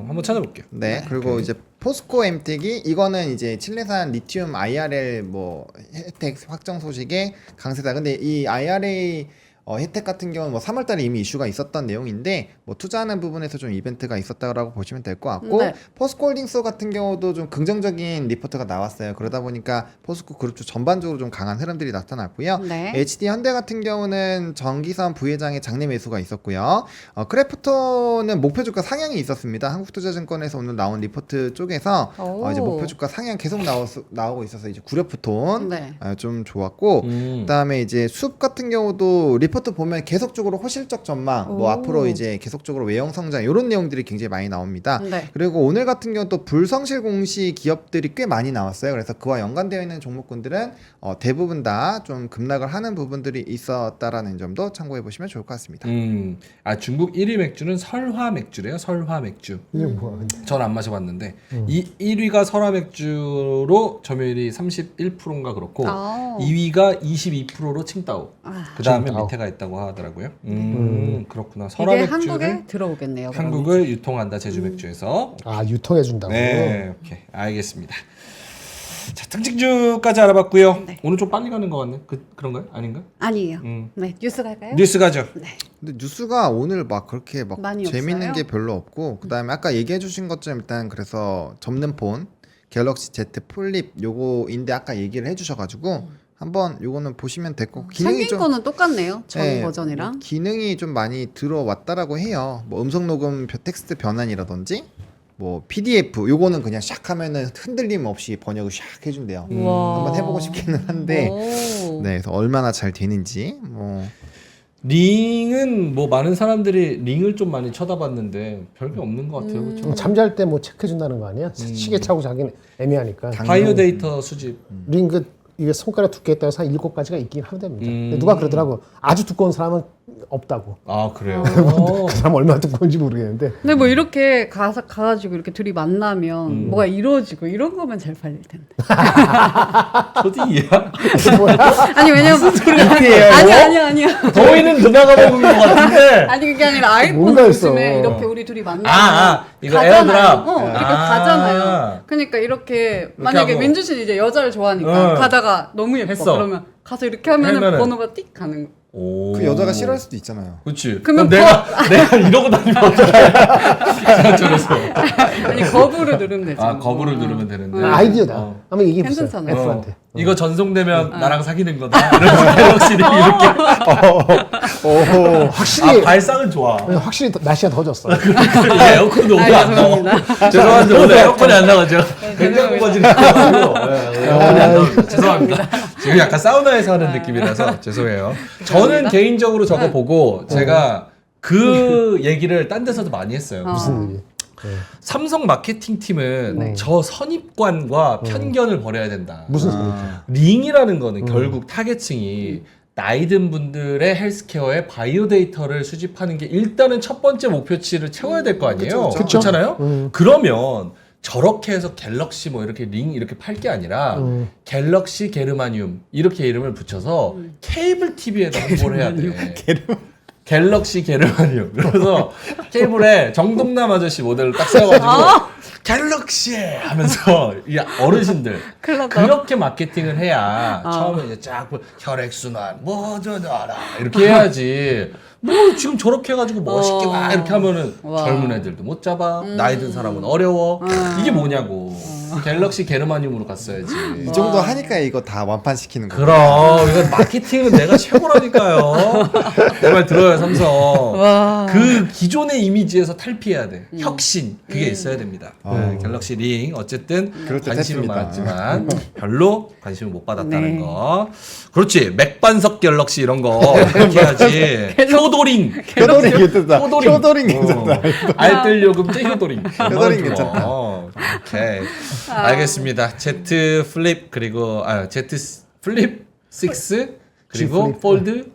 한번 찾아볼게요. 네, 그리고 이제 포스코 엠텍이 이거는 이제 칠레산 리튬 IRL 뭐 혜택 확정 소식의 강세다. 근데 이 IRA 혜택 같은 경우는 뭐 3월달에 이미 이슈가 있었던 내용인데 뭐 투자하는 부분에서 좀 이벤트가 있었다라고 보시면 될 것 같고, 네. 포스코홀딩스 같은 경우도 좀 긍정적인 리포트가 나왔어요. 그러다 보니까 포스코 그룹주 전반적으로 좀 강한 흐름들이 나타났고요. 네. HD 현대 같은 경우는 정기선 부회장의 장내 매수가 있었고요. 크래프톤은 목표 주가 상향이 있었습니다. 한국투자증권에서 오늘 나온 리포트 쪽에서 오. 이제 목표 주가 상향 계속 나오고 있어서 이제 구려프톤 네. 좀 좋았고, 그다음에 이제 숲 같은 경우도 리포트 보면 계속적으로 호실적 전망, 뭐 오. 앞으로 이제 계속적으로 외형 성장 이런 내용들이 굉장히 많이 나옵니다. 네. 그리고 오늘 같은 경우 또 불성실 공시 기업들이 꽤 많이 나왔어요. 그래서 그와 연관되어 있는 종목군들은 대부분 다 좀 급락을 하는 부분들이 있었다라는 점도 참고해 보시면 좋을 것 같습니다. 중국 1위 맥주는 설화 맥주래요. 설화 맥주. 이게 뭐야? 근데. 전 안 마셔봤는데 이 1위가 설화 맥주로 점유율이 31%인가 그렇고 아. 2위가 22%로 칭따오. 그 다음에 칭따오. 밑에가 있다고 하더라고요. 그렇구나. 설화 이게 맥주를 한국에 들어오겠네요. 그러면. 한국을 유통한다 제주 맥주에서. 유통해 준다고. 네, 오케이, 알겠습니다. 자, 특징주까지 알아봤고요. 네. 오늘 좀 빨리 가는 것 같네. 그런가요? 아닌가? 아니에요. 네, 뉴스 갈까요? 뉴스 가죠. 네. 근데 뉴스가 오늘 막 그렇게 막 많이 재밌는 없어요? 게 별로 없고, 그다음에 아까 얘기해 주신 것처럼 일단 그래서 접는 폰 갤럭시 Z 폴립 요거인데 아까 얘기를 해 주셔가지고 한번 요거는 보시면 될 거고, 기능이 생긴 좀 거는 똑같네요. 전 네, 버전이랑. 기능이 좀 많이 들어왔다라고 해요. 뭐 음성 녹음 텍스트 변환이라든지 뭐 PDF 요거는 그냥 샥 하면은 흔들림 없이 번역을 샥 해준대요. 우와. 한번 해보고 싶기는 한데 오. 네, 그래서 얼마나 잘 되는지 뭐 링은 뭐 많은 사람들이 링을 좀 많이 쳐다봤는데 별게 없는 것 같아요. 그렇죠? 잠잘 때 뭐 체크해 준다는 거 아니야? 시계 차고 자기는 애매하니까. 바이오 데이터 수집. 링 이게 손가락 두께에 따라서 한 7가지가 있긴 하답니다. 근데 누가 그러더라고. 아주 두꺼운 사람은 없다고. 아 그래요. 그 사람 얼마나 두꺼운지 모르겠는데. 근데 뭐 이렇게 가가지고 이렇게 둘이 만나면 뭐가 이루어지고 이런 거면 잘 팔릴 텐데. 초딩이야? 아니 왜냐면 아니야. 더위는 누나가 먹은 것 같은데. 아니 그게 아니라 아이폰 뭔가 있어. 요즘에 이렇게 우리 둘이 만나면 이거 가잖아요. 에어드랍. 이렇게 가잖아요. 그러니까 이렇게 만약에 하고. 민주 씨는 이제 여자를 좋아하니까 어. 가다가 너무 예뻐. 했어. 그러면 가서 이렇게 하면은 하면은. 번호가 띡 가는 거. 오. 그 여자가 싫어할 수도 있잖아요. 그렇지. 그러면 그럼 내가 이러고 다니면 어떡해? 저래서. 아니 거부를 누르면 되죠. 아 거부를 누르면 되는데. 아이디어다. 한번 얘기해 보세요. 괜찮잖아요. F한테. 이거 전송되면 나랑 사귀는 거다. 이러면서 갤럭시를 이렇게. 확실히 발상은 좋아. 확실히 날씨가 더워졌어. 에어컨도 오늘 안 나오고. 죄송한데 오늘 에어컨이 안 나가죠. 굉장히 고지를 켜가지고 에어컨이 안 나오죠. 죄송합니다. 지금 약간 사우나에서 하는 느낌이라서 죄송해요. 저는 개인적으로 저거 보고 제가 그 얘기를 딴 데서도 많이 했어요. 무슨 일이? 삼성 마케팅 팀은 저 선입관과 편견을 버려야 된다. 무슨 소리지? 링이라는 거는 결국 타겟층이 나이 든 분들의 헬스케어에 바이오 데이터를 수집하는 게 일단은 첫 번째 목표치를 채워야 될 거 아니에요. 그쵸. 그렇잖아요. 그러면 저렇게 해서 갤럭시 뭐 이렇게 링 이렇게 팔 게 아니라 갤럭시 게르마늄 이렇게 이름을 붙여서 케이블 TV에다 홍보를 해야 돼. 갤럭시 게르마늄. 그래서 케이블에 정동남 아저씨 모델을 딱 세워가지고 갤럭시 하면서 이 어르신들 큰일 났다. 그렇게 마케팅을 해야 처음에 이제 쫙 혈액순환 뭐든 알아 이렇게 해야지. 뭐 지금 저렇게 해가지고 멋있게 막 이렇게 하면은 와. 젊은 애들도 못 잡아 나이 든 사람은 어려워 이게 뭐냐고. 갤럭시 게르마늄으로 갔어야지. 이 정도 하니까 이거 다 완판시키는 거. 그럼 이건 마케팅은 내가 최고라니까요. 내 말 들어요, 삼성. 와. 그 기존의 이미지에서 탈피해야 돼. 혁신 그게 있어야 됩니다. 네, 갤럭시 링 어쨌든 그럴 때 관심은 탈피입니다. 많았지만 별로 관심을 못 받았다는 네. 거. 그렇지 맥반석 갤럭시 이런 거 이렇게 해야지. 효도링. 효도링 괜찮다. 효도링. 효도링 괜찮다. 알뜰 요금제 효도링. 효도링 괜찮다. 오케이. 알겠습니다. Z 플립 그리고 Z 플립 6 그리고 플립. 폴드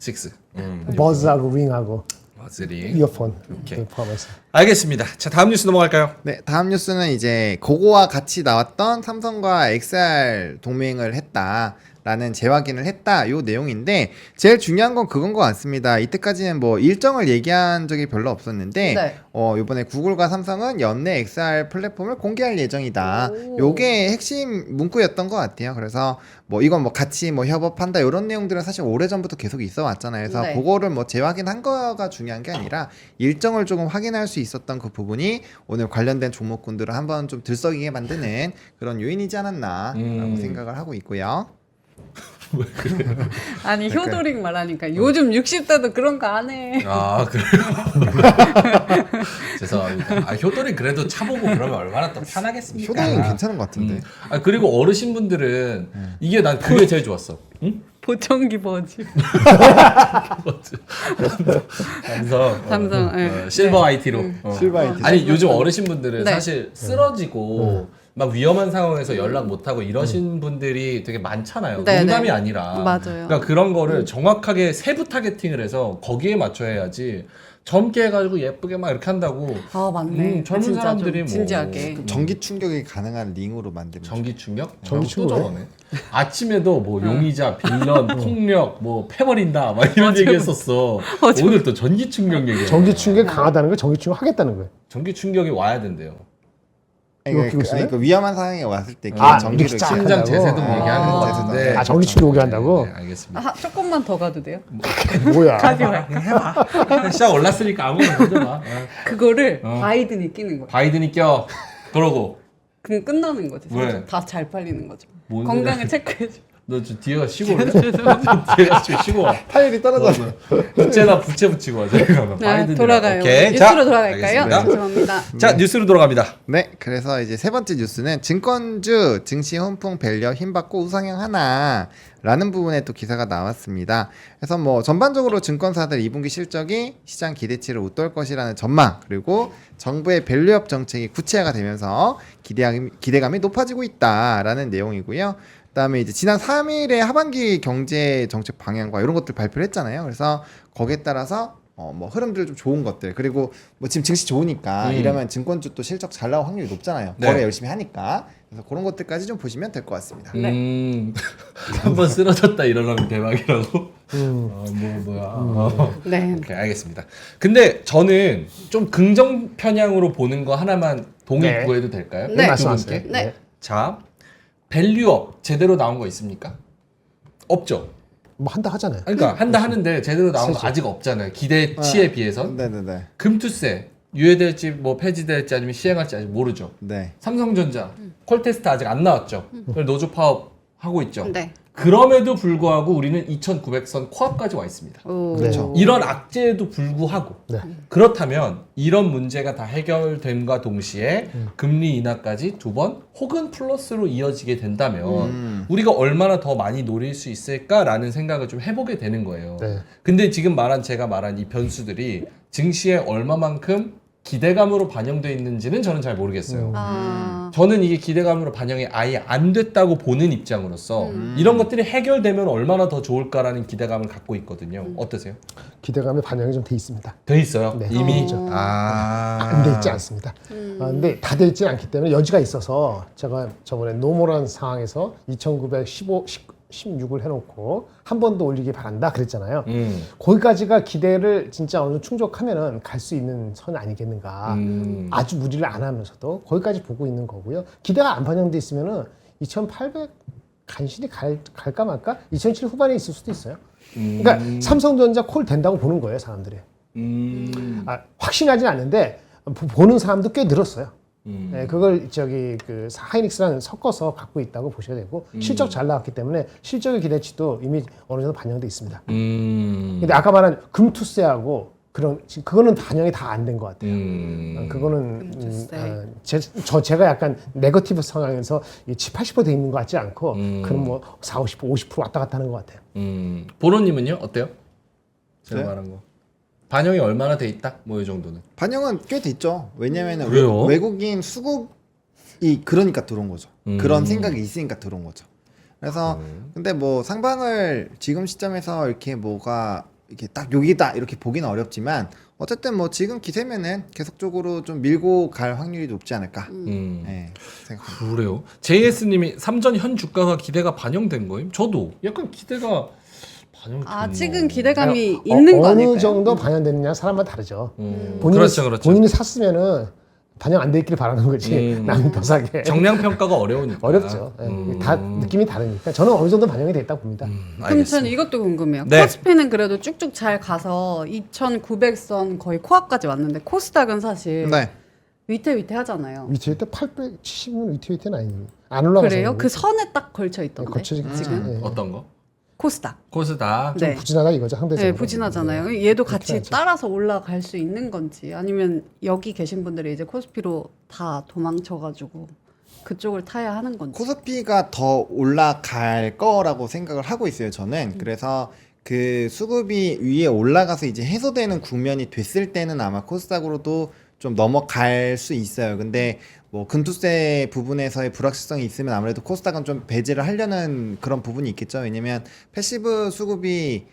6. 버즈하고 윙하고 버즈링. 이어폰 오케이. 포함해서. 알겠습니다. 자, 다음 뉴스 넘어갈까요? 네, 다음 뉴스는 이제 그거와 같이 나왔던 삼성과 XR 동맹을 했다라는 재확인을 했다 요 내용인데 제일 중요한 건 그건 것 같습니다. 이때까지는 뭐 일정을 얘기한 적이 별로 없었는데 네. 이번에 구글과 삼성은 연내 XR 플랫폼을 공개할 예정이다. 오. 요게 핵심 문구였던 것 같아요. 그래서 뭐 이건 뭐 같이 뭐 협업한다 이런 내용들은 사실 오래전부터 계속 있어 왔잖아요. 그래서 네. 그거를 뭐 재확인한 거가 중요한 게 아니라 일정을 조금 확인할 수 있었던 그 부분이 오늘 관련된 종목군들을 한번 좀 들썩이게 만드는 그런 요인이지 않았나라고 생각을 하고 있고요. 아니 효도링 말하니까 요즘 60대도 그런 거 안 해. 아, 그래요? 죄송합니다. 아, 효도링 그래도 차보고 그러면 얼마나 또 편하겠습니까? 효도는 괜찮은 것 같은데. 아, 그리고 어르신분들은 이게 난 그게 제일 좋았어. 응? 보청기 버즈. 삼성. 네. 실버 IT로. 실버 IT. 아니 요즘 어르신분들은 네. 사실 쓰러지고 막 위험한 상황에서 연락 못 하고 이러신 분들이 되게 많잖아요. 네, 농담이 네. 아니라. 맞아요. 그러니까 그런 거를 정확하게 세부 타겟팅을 해서 거기에 맞춰 해야지. 젊게 해가지고 예쁘게 막 이렇게 한다고. 아 맞네. 젊은 진짜 사람들이 좀 뭐 진지하게. 전기 충격이 가능한 링으로 만들면 전기 충격? 전기 또 충격이요? 저거네. 아침에도 뭐 용의자, 빌런, 폭력, 뭐 패버린다 막 이런 얘기했었어. 오늘 또 전기 충격 얘기. 전기 충격이 강하다는 거 전기 충격 하겠다는 거예요. 전기 충격이 와야 된대요. 이거 끼고 있어요? 그 위험한 상황에 왔을 때 아, 전기를 이렇게 쫙 심장 한다고? 재세동 아. 얘기하는 것 같은데. 아, 전기 충격 오게 한다고? 네, 알겠습니다. 아, 조금만 더 가도 돼요? 뭐야? 가지 마. 시작 올랐으니까 아무거나 던져봐. 그거를 바이든이 끼는 거야. 바이든이 껴. 그러고 그럼 끝나는 거지. 왜? 다 잘 팔리는 거죠. 뭔 건강을 소리야? 체크해줘. 너 저 뒤에가 쉬고 올래? 뒤에가 지금 쉬고 와. 타일이 떨어져. 부채나 부채 붙이고 와. 저희가 네, 돌아가요. 오케이. 뉴스로 돌아갈까요? 알겠습니다. 죄송합니다. 자 뉴스로 돌아갑니다. 네, 그래서 이제 세 번째 뉴스는 증권주 증시 훈풍 밸류 힘받고 우상향 하나라는 부분에 또 기사가 나왔습니다. 그래서 뭐 전반적으로 증권사들 2분기 실적이 시장 기대치를 웃돌 것이라는 전망 그리고 정부의 밸류업 정책이 구체화가 되면서 기대감이 높아지고 있다라는 내용이고요. 그다음에 이제 지난 3일에 하반기 경제 정책 방향과 이런 것들 발표를 했잖아요. 그래서 거기에 따라서 뭐 흐름들 좀 좋은 것들 그리고 뭐 지금 증시 좋으니까 이러면 증권주 또 실적 잘 나올 확률이 높잖아요. 네. 거래 열심히 하니까 그래서 그런 것들까지 좀 보시면 될 것 같습니다. 한번 쓰러졌다 일어나면 대박이라고. 뭐야. 네. 오케이 알겠습니다. 근데 저는 좀 긍정 편향으로 보는 거 하나만 동의 네. 구해도 될까요? 네. 두 말씀하세요. 분께. 네. 자 밸류업 제대로 나온 거 있습니까? 없죠. 뭐 한다 하잖아요. 그러니까 한다 하는데 제대로 나온 거 세죠. 아직 없잖아요. 기대치에 비해선. 네네네. 금투세 유예될지 뭐 폐지될지 아니면 시행할지 아직 모르죠. 네. 삼성전자 콜테스트 아직 안 나왔죠. 그걸 노조 파업 하고 있죠. 네. 그럼에도 불구하고 우리는 2,900선 코앞까지 와 있습니다. 오. 그렇죠. 이런 악재에도 불구하고 네. 그렇다면 이런 문제가 다 해결됨과 동시에 금리 인하까지 2번 혹은 플러스로 이어지게 된다면 우리가 얼마나 더 많이 노릴 수 있을까라는 생각을 좀 해보게 되는 거예요. 네. 근데 지금 제가 말한 이 변수들이 증시에 얼마만큼 기대감으로 반영돼 있는지는 저는 잘 모르겠어요. 아. 저는 이게 기대감으로 반영이 아예 안 됐다고 보는 입장으로서 이런 것들이 해결되면 얼마나 더 좋을까라는 기대감을 갖고 있거든요. 어떠세요? 기대감에 반영이 좀 돼 있습니다. 돼 있어요? 네. 이미? 어. 안 돼 있지 않습니다. 근데 다 돼 있지 않기 때문에 여지가 있어서 제가 저번에 노멀한 상황에서 2,916을 해놓고 한 번 더 올리기 바란다 그랬잖아요. 거기까지가 기대를 진짜 어느 정도 충족하면은 갈 수 있는 선 아니겠는가. 아주 무리를 안 하면서도 거기까지 보고 있는 거고요. 기대가 안 반영돼 있으면은 2,800 간신히 갈까 말까? 2007 후반에 있을 수도 있어요. 그러니까 삼성전자 콜 된다고 보는 거예요, 사람들이. 확신하진 않는데 보는 사람도 꽤 늘었어요. 네, 그걸 저기 그 하이닉스랑 섞어서 갖고 있다고 보셔야 되고 실적 잘 나왔기 때문에 실적의 기대치도 이미 어느 정도 반영돼 있습니다. 근데 아까 말한 금투세하고 그런 그거는 반영이 다 안 된 것 같아요. 그거는 제가 약간 네거티브 성향에서 70-80%돼 있는 것 같지 않고 그런 뭐 40-50% 왔다 갔다 하는 것 같아요. 보로님은요 어때요? 제가 네? 말한 거 반영이 얼마나 돼 있다? 뭐 이 정도는. 반영은 꽤 됐죠. 왜냐면은 그래요? 외국인 수급이 그러니까 들어온 거죠. 그런 생각이 있으니까 들어온 거죠. 그래서 근데 뭐 상방을 지금 시점에서 이렇게 뭐가 이렇게 딱 여기다 이렇게 보기는 어렵지만 어쨌든 뭐 지금 기세면은 계속적으로 좀 밀고 갈 확률이 높지 않을까. 네, 생각합니다. 그래요? JS님이 삼전 현 주가가 기대가 반영된 거임? 저도 약간 기대가 반영됐나? 아직은 기대감이 있는 거 아닐까요? 어느 정도 반영되느냐 사람마다 다르죠. 그렇죠, 그렇죠. 본인이 샀으면은 반영 안 돼 있기를 바라는 거지. 남이 더 사게. 정량 평가가 어려우니까. 어렵죠. 예. 다 느낌이 다르니까 저는 어느 정도 반영이 돼 있다고 봅니다. 그럼 저는 이것도 궁금해요. 네. 코스피는 그래도 쭉쭉 잘 가서 2,900선 거의 코앞까지 왔는데 코스닥은 사실 네. 위태위태하잖아요. 위태위태 870은 위태위태는 아니에요. 안 올라가서. 그래요? 그 선에 딱 걸쳐 있던데. 거쳐지겠지. 지금 예. 어떤 거? 코스닥. 코스닥. 네. 부진하다 이거죠 상대적으로. 네, 부진하잖아요. 얘도 같이 그렇죠. 따라서 올라갈 수 있는 건지 아니면 여기 계신 분들이 이제 코스피로 다 도망쳐가지고 그쪽을 타야 하는 건지. 코스피가 더 올라갈 거라고 생각을 하고 있어요. 저는 그래서 그 수급이 위에 올라가서 이제 해소되는 국면이 됐을 때는 아마 코스닥으로도 좀 넘어갈 수 있어요. 근데 뭐 금투세 부분에서의 불확실성이 있으면 아무래도 코스닥은 좀 배제를 하려는 그런 부분이 있겠죠. 왜냐면 패시브 수급이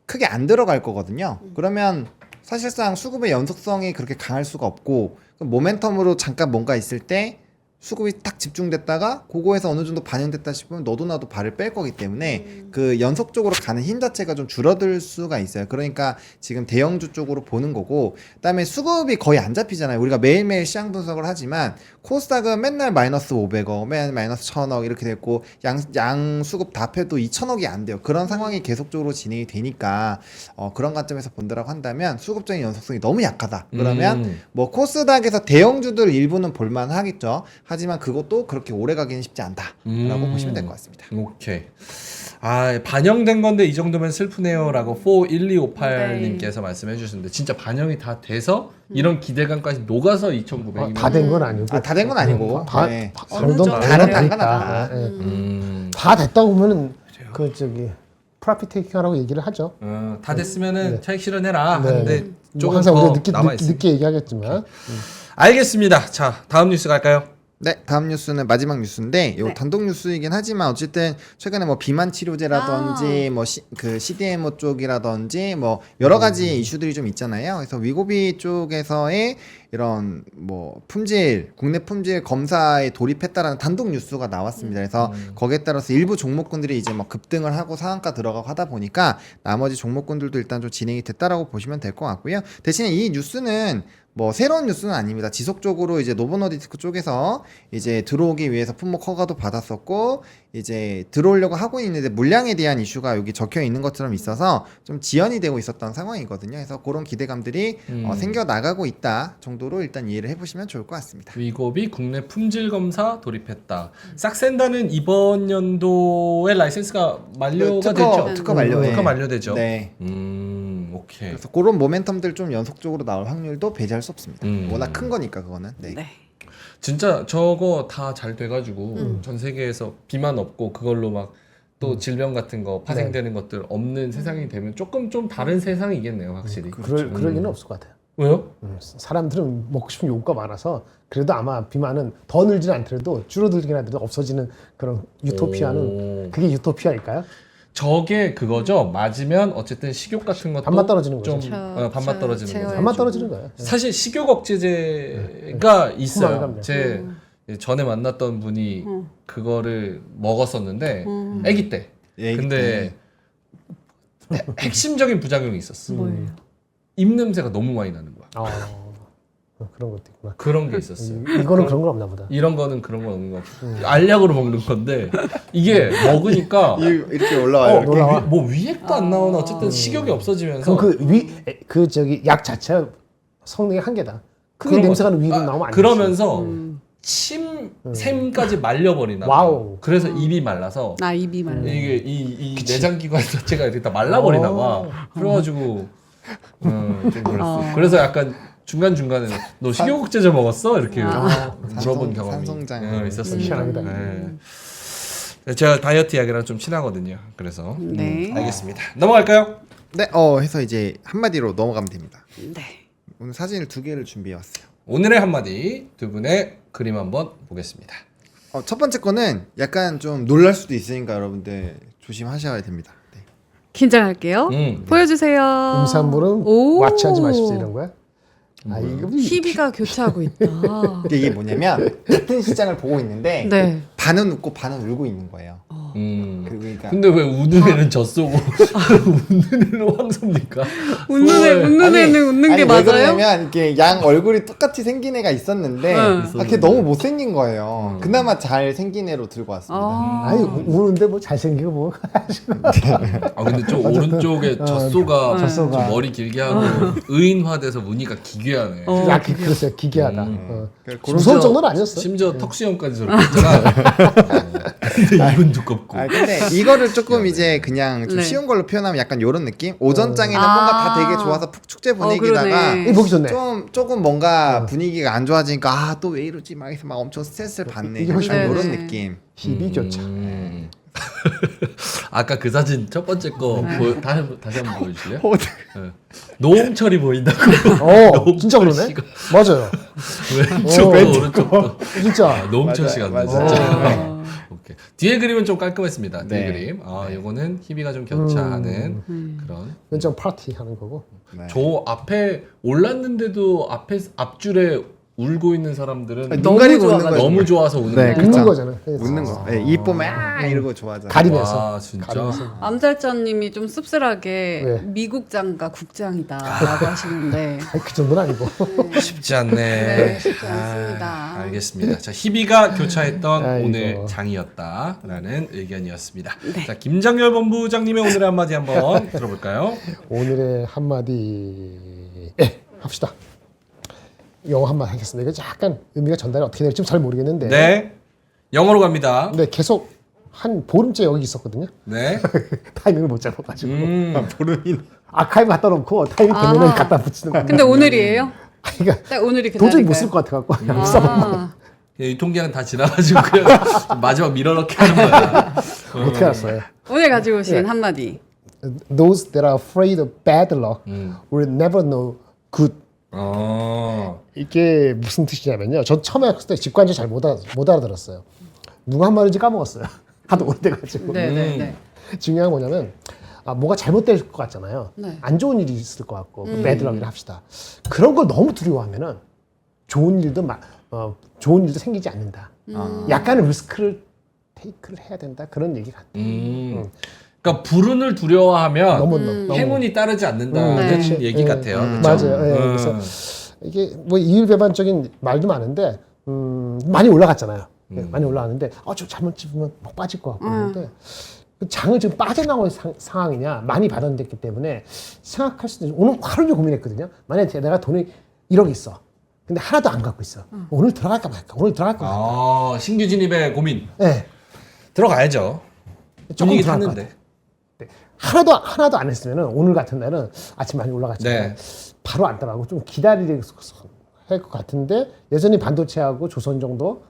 크게 안 들어갈 거거든요. 그러면 사실상 수급의 연속성이 그렇게 강할 수가 없고 모멘텀으로 잠깐 뭔가 있을 때 수급이 딱 집중됐다가 그거에서 어느 정도 반영됐다 싶으면 너도 나도 발을 뺄 거기 때문에 그 연속적으로 가는 힘 자체가 좀 줄어들 수가 있어요. 그러니까 지금 대형주 쪽으로 보는 거고 그다음에 수급이 거의 안 잡히잖아요. 우리가 매일매일 시장 분석을 하지만 코스닥은 맨날 마이너스 500억, 맨날 마이너스 1000억 이렇게 됐고 양 수급 다 합해도 2000억이 안 돼요. 그런 상황이 계속적으로 진행이 되니까 그런 관점에서 본다라고 한다면 수급적인 연속성이 너무 약하다. 그러면 뭐 코스닥에서 대형주들 일부는 볼만 하겠죠. 하지만 그것도 그렇게 오래 가기는 쉽지 않다라고 보시면 될 것 같습니다. 오케이. 아 반영된 건데 이 정도면 슬프네요라고 41258님께서 말씀해 주셨는데 진짜 반영이 다 돼서 이런 기대감까지 녹아서 2,900이면 다 된 건 아니고. 다 된 건 아니고 다 어느 정도 정도 다는 다 있다. 다 됐다고 보면은 그 저기 프라핏 테이킹하라고 얘기를 하죠. 다 됐으면은 차익 실현해라 네. 하는데 뭐 조금 항상 더 우리가 남아 있습니다. 늦게 얘기하겠지만 알겠습니다. 자 다음 뉴스 갈까요? 네, 다음 뉴스는 마지막 뉴스인데 요 네. 단독 뉴스이긴 하지만 어쨌든 최근에 뭐 비만 치료제라든지 뭐 그 CDMO 쪽이라든지 뭐 여러 가지 이슈들이 좀 있잖아요. 그래서 위고비 쪽에서의 이런 뭐 품질, 국내 품질 검사에 돌입했다라는 단독 뉴스가 나왔습니다. 그래서 거기에 따라서 일부 종목군들이 이제 뭐 급등을 하고 상한가 들어가고 하다 보니까 나머지 종목군들도 일단 좀 진행이 됐다라고 보시면 될 것 같고요. 대신에 이 뉴스는 뭐 새로운 뉴스는 아닙니다. 지속적으로 이제 노보노디스크 쪽에서 이제 들어오기 위해서 품목 허가도 받았었고 이제 들어오려고 하고 있는데 물량에 대한 이슈가 여기 적혀 있는 것처럼 있어서 좀 지연이 되고 있었던 상황이거든요. 그래서 그런 기대감들이 생겨 나가고 있다 정도로 일단 이해를 해보시면 좋을 것 같습니다. 위고비 국내 품질 검사 돌입했다. 싹센다는 이번 연도에 라이센스가 만료가 됐죠. 특허 만료. 특허 만료되죠. 네. 오케이. 그래서 그런 모멘텀들 좀 연속적으로 나올 확률도 배제할 수 없습니다. 음. 워낙 큰 거니까 그거는. 네. 네. 진짜 저거 다 잘 돼가지고 전 세계에서 비만 없고 그걸로 막 또 질병 같은 거 파생되는 것들 없는 세상이 되면 조금 좀 다른 세상이겠네요, 확실히. 그럴 리는 없을 것 같아요. 왜요? 사람들은 먹고 싶은 욕구가 많아서 그래도 아마 비만은 더 늘지는 않더라도 줄어들긴 하더라도 없어지는 그런 유토피아는 그게 유토피아일까요? 저게 그거죠. 맞으면 어쨌든 식욕 같은 것도 밥맛 떨어지는 좀 거죠. 밥맛 떨어지는 제어해 거죠. 밥맛 떨어지는 거예요. 사실 식욕 억제제가 있어요. 포만감요. 제 전에 만났던 분이 그거를 먹었었는데 아기 때. 아기 근데 핵심적인 부작용이 있었어. 뭐예요? 입 냄새가 너무 많이 나는 거야. 그런 것도 있구나. 그런 게 있었어요. 이거는 그런 건 없나 보다. 이런 거는 그런 건 없는 것 같아요. 알약으로 먹는 건데 이게 먹으니까 이렇게 올라와요. 올라와. 뭐 위액도 안 나오나 어쨌든 식욕이 없어지면서 그럼 그 저기 약 자체가 성능의 한계다. 크게 그런 냄새가 거- 위로 나오면 안 되지. 그러면서 샘까지 말려버리나 봐. 와우. 그래서 입이 말라서 나 입이 말라. 이게 이 내장기관 자체가 이렇게 다 말라버리나 봐. 그래가지고 좀 그랬어. 그래서 약간 중간 중간에 너 식욕제제 먹었어? 이렇게 물어본 경험이 산송장. 있었습니다. 희한합니다. 네. 제가 다이어트 이야기랑 좀 친하거든요. 그래서 네. 알겠습니다. 넘어갈까요? 네, 해서 이제 한마디로 넘어가면 됩니다. 네. 오늘 사진을 2개를 준비해 왔어요. 오늘의 한마디 두 분의 그림 한번 보겠습니다. 첫 번째 거는 약간 좀 놀랄 수도 있으니까 여러분들 조심하셔야 됩니다. 네. 긴장할게요. 보여주세요. 임산부는 오. 와치하지 마십시오 이런 거야? 아 이거 희비가 교차하고 있다. 이게 뭐냐면 같은 시장을 보고 있는데 네. 반은 웃고 반은 울고 있는 거예요. 그러니까 근데 왜 우는 애는 젖소고 웃는 애는 황소입니까? 웃는 애는 웃는 게 왜 맞아요? 그러냐면 이렇게 양 얼굴이 똑같이 생긴 애가 있었는데 응. 걔 너무 못생긴 거예요. 그나마 잘 생긴 애로 들고 왔습니다. 아니 우는데 뭐 잘생기고 뭐 아 근데 저 오른쪽에 젖소가 젖소가. 좀 머리 길게 하고 의인화돼서 무늬가 기괴하네. 그랬어요 기괴하다. 그러니까 무서운 정도는 아니었어. 심지어 턱수염까지 저렇게 했잖아. 근데 입은 두껍고. 근데 이거를 조금 이제 그냥 좀 네. 쉬운 걸로 표현하면 약간 요런 느낌? 오전장에는 뭔가 다 되게 좋아서 축제 분위기다가 그러네. 이 보기 좋네. 조금 뭔가 분위기가 안 좋아지니까 또 왜 이러지 막 해서 막 엄청 스트레스를 받네. 이게 훨씬 약간 요런 네네. 느낌. 희비 교차. 아까 그 사진 첫 번째 거 다시 한번 보여주실래요? 호드. 네. 노홍철이 보인다고. 진짜 그러네. 씨가. 맞아요. 왼쪽도 오른쪽도. 진짜. 노홍철 씨 같네 맞아요. 진짜. 오케이. 뒤에 그림은 좀 깔끔했습니다. 뒤에 네. 그림. 요거는 희비가 좀 교차하는 그런. 왼쪽 파티 하는 거고. 네. 저 앞에 올랐는데도 앞줄에 울고 있는 사람들은 눈 너무 가리고 웃는 좋아가지고. 거죠. 너무 좋아서 우는 네, 거예요. 웃는 거잖아. 웃는 거. 네, 입 보면 이러고 좋아하잖아. 가리면서. 와 진짜. 암살자님이 좀 씁쓸하게 네. 미국장과 국장이다라고 하시는데 아니, 그 정도는 아니고. 쉽지 않네. 네, 쉽지 않습니다. 알겠습니다. 자, 희비가 교차했던 아이고. 오늘 장이었다라는 의견이었습니다. 자, 김장렬 본부장님의 오늘의 한마디 한번 들어볼까요? 오늘의 한마디 합시다. 영어 한마디 하겠습니다. 이거 약간 의미가 전달이 어떻게 될지 잘 모르겠는데. 네. 영어로 갑니다. 근데 계속 한 보름째 여기 있었거든요. 네. 타이밍을 못 잡아가지고. 보름이. 아카이브 갖다 놓고 타이밍 되면 아하. 갖다 붙이는 거예요. 근데 오늘이에요? 그러니까 딱 오늘이 도저히 그날일까요? 못 쓸 것 같아갖고 그냥 써봐. 아, 유통기한 다 지나가지고 그냥 마지막 밀어넣기 하는 거야. 어떻게 알았어요? 오늘 가지고 오신 한마디. Those that are afraid of bad luck will never know good. 이게 무슨 뜻이냐면요. 전 처음에 했을 때 직관지 잘 못 알아들었어요. 누가 한 말인지 까먹었어요. 하도 오래돼가지고. 네네네. 중요한 건 뭐냐면 뭐가 잘못될 것 같잖아요. 네. 안 좋은 일이 있을 것 같고 배드럭이라 합시다. 그런 걸 너무 두려워하면은 좋은 일도 생기지 않는다. 약간의 리스크를 테이크를 해야 된다. 그런 얘기 같아요. 그러니까 불운을 두려워하면 너무 행운이 따르지 않는다는 네. 얘기 같아요. 그렇죠? 맞아요. 예, 그래서 이게 뭐 이율배반적인 말도 많은데 많이 올라갔잖아요. 예, 많이 올라갔는데 저 잘못 집으면 막 빠질 것 같고 그런데 그 장을 지금 빠져나올 상황이냐 많이 받아들였기 때문에 생각할 수도 있어요. 오늘 하루 종일 고민했거든요. 만약에 내가 돈이 1억 있어. 근데 하나도 안 갖고 있어. 오늘 들어갈까 말까. 오늘 들어갈까 말까. 신규 진입의 고민. 네. 들어가야죠. 조금 분위기 들어갈 것 탔는데. 같아. 하나도 안 했으면은 오늘 같은 날은 아침 많이 올라갔잖아요. 네. 바로 안 따라가고 좀 기다리게 할 것 같은데 여전히 반도체하고 조선 정도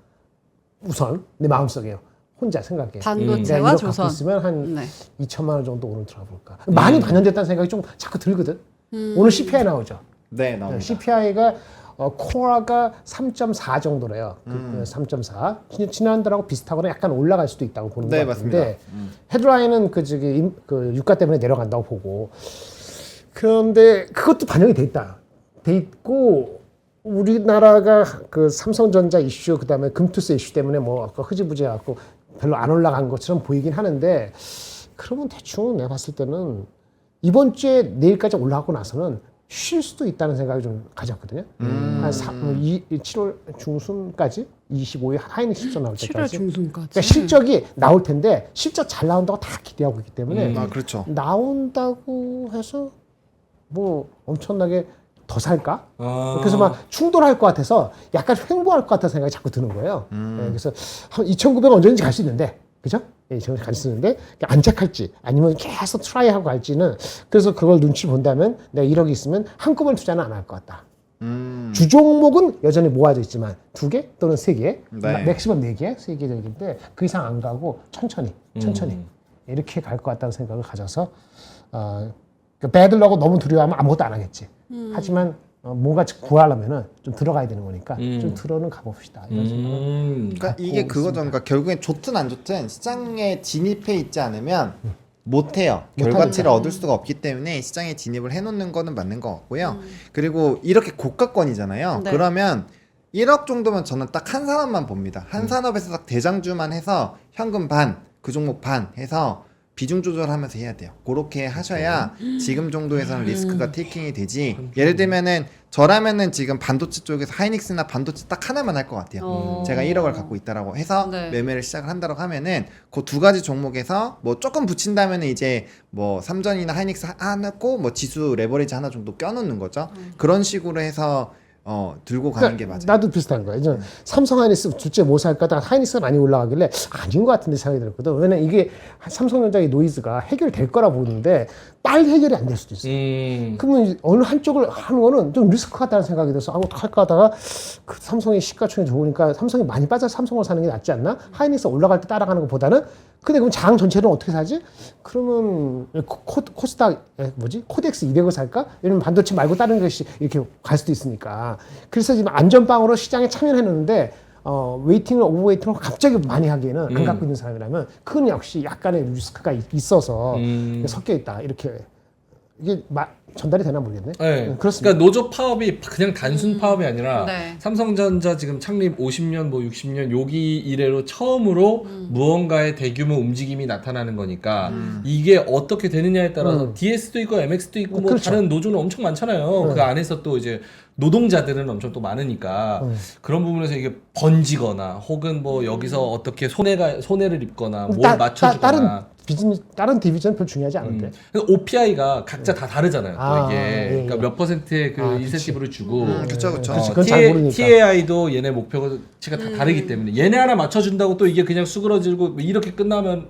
우선 내 마음속에요. 혼자 생각해. 반도체와 조선. 있으면 한 네. 2천만 원 정도 오늘 들어가 볼까. 많이 반영됐다는 생각이 좀 자꾸 들거든. 오늘 CPI 나오죠. 네, 나옵니다. CPI가 코어가 3.4 정도래요. 3.4. 지난달하고 비슷하거나 약간 올라갈 수도 있다고 보는 네, 것 같은데 헤드라인은 그 유가 때문에 내려간다고 보고 그런데 그것도 반영이 돼 있다. 돼 있고 우리나라가 그 삼성전자 이슈 그다음에 금투세 이슈 때문에 뭐 아까 흐지부지 해갖고 별로 안 올라간 것처럼 보이긴 하는데 그러면 대충 내가 봤을 때는 이번 주에 내일까지 올라가고 나서는 쉴 수도 있다는 생각이 좀 가졌거든요. 한 7월 중순까지 25일 하이닉 실적 나올 7월 때까지. 중순까지. 그러니까 실적이 나올 텐데 실적 잘 나온다고 다 기대하고 있기 때문에 그렇죠. 나온다고 해서 뭐 엄청나게 더 살까? 아. 그래서 막 충돌할 것 같아서 약간 횡보할 것 같다는 생각이 자꾸 드는 거예요. 예, 그래서 한 2,900원 언제든지 갈 수 있는데, 그죠? 예, 2,900원 갈 수 있는데 안착할지 아니면 계속 트라이하고 갈지는 그래서 그걸 눈치 본다면 내가 1억이 있으면 한꺼번에 투자는 안 할 것 같다. 주종목은 여전히 모아져 있지만 2개 또는 3개, 네. 맥시멈 4개, 3개 정도인데 그 이상 안 가고 천천히 이렇게 갈 것 같다는 생각을 가져서 배들라고 너무 두려워하면 아무것도 안 하겠지. 하지만 뭔가 구하려면은 좀 들어가야 되는 거니까 좀 들어는 가봅시다. 이런 생각을 그러니까 갖고 이게 그거죠. 있습니다. 그러니까 결국엔 좋든 안 좋든 시장에 진입해 있지 않으면 못해요. 못하니까. 결과치를 얻을 수가 없기 때문에 시장에 진입을 해놓는 거는 맞는 것 같고요. 그리고 이렇게 고가권이잖아요. 네. 그러면 1억 정도면 저는 딱 한 산업만 봅니다. 한 산업에서 딱 대장주만 해서 현금 반, 그 종목 반 해서 비중 조절하면서 해야 돼요. 그렇게 하셔야 지금 정도에서는 리스크가 테이킹이 되지. 예를 들면은 저라면은 지금 반도체 쪽에서 하이닉스나 반도체 딱 하나만 할 것 같아요. 제가 1억을 갖고 있다라고 해서 네. 매매를 시작을 한다고 하면은 그 두 가지 종목에서 뭐 조금 붙인다면은 이제 뭐 삼전이나 하이닉스 하나 고 뭐 지수 레버리지 하나 정도 껴놓는 거죠. 그런 식으로 해서 들고 가는 게 맞아요. 나도 비슷한 거야. 이제 삼성 하이닉스 둘째 뭐 살까 하다가 하이닉스가 많이 올라가길래 아닌 것 같은데 생각이 들었거든. 왜냐면 이게 삼성전자의 노이즈가 해결될 거라 보는데 빨리 해결이 안 될 수도 있어. 그러면 어느 한쪽을 하는 거는 좀 리스크 같다는 생각이 들어서 어떡할까 하다가 그 삼성의 시가총액이 좋으니까 삼성이 많이 빠져서 삼성을 사는 게 낫지 않나? 하이닉스 올라갈 때 따라가는 것보다는 근데 그럼 장 전체는 어떻게 사지? 그러면 코스닥 코덱스 200을 살까? 왜냐면 반도체 말고 다른 것이 이렇게 갈 수도 있으니까. 그래서 지금 안전빵으로 시장에 참여했는데 웨이팅을 오버웨이팅을 갑자기 많이 하기에는 안 갖고 있는 사람이라면 그건 역시 약간의 리스크가 있어서 섞여 있다. 이렇게 이게 전달이 되나 모르겠네. 네. 그렇습니다. 그러니까 노조 파업이 그냥 단순 파업이 아니라 네. 삼성전자 지금 창립 50년 뭐 60년 요기 이래로 처음으로 무언가의 대규모 움직임이 나타나는 거니까 이게 어떻게 되느냐에 따라서 DS도 있고 MX도 있고 뭐 그렇죠. 다른 노조는 엄청 많잖아요. 그 안에서 또 이제 노동자들은 엄청 또 많으니까 그런 부분에서 이게 번지거나 혹은 뭐 여기서 어떻게 손해를 입거나 뭘 맞춰주거나 다른 디비전 별 중요하지 않은데. OPI가 각자 다 다르잖아요. 또 아, 이게 예, 그러니까 예. 몇 퍼센트의 그 그치. 인센티브를 주고 그쵸, 그쵸. 그치, 그건 잘 모르니까. TAI도 얘네 목표치가 다 다르기 때문에 얘네 하나 맞춰준다고 또 이게 그냥 수그러지고 뭐 이렇게 끝나면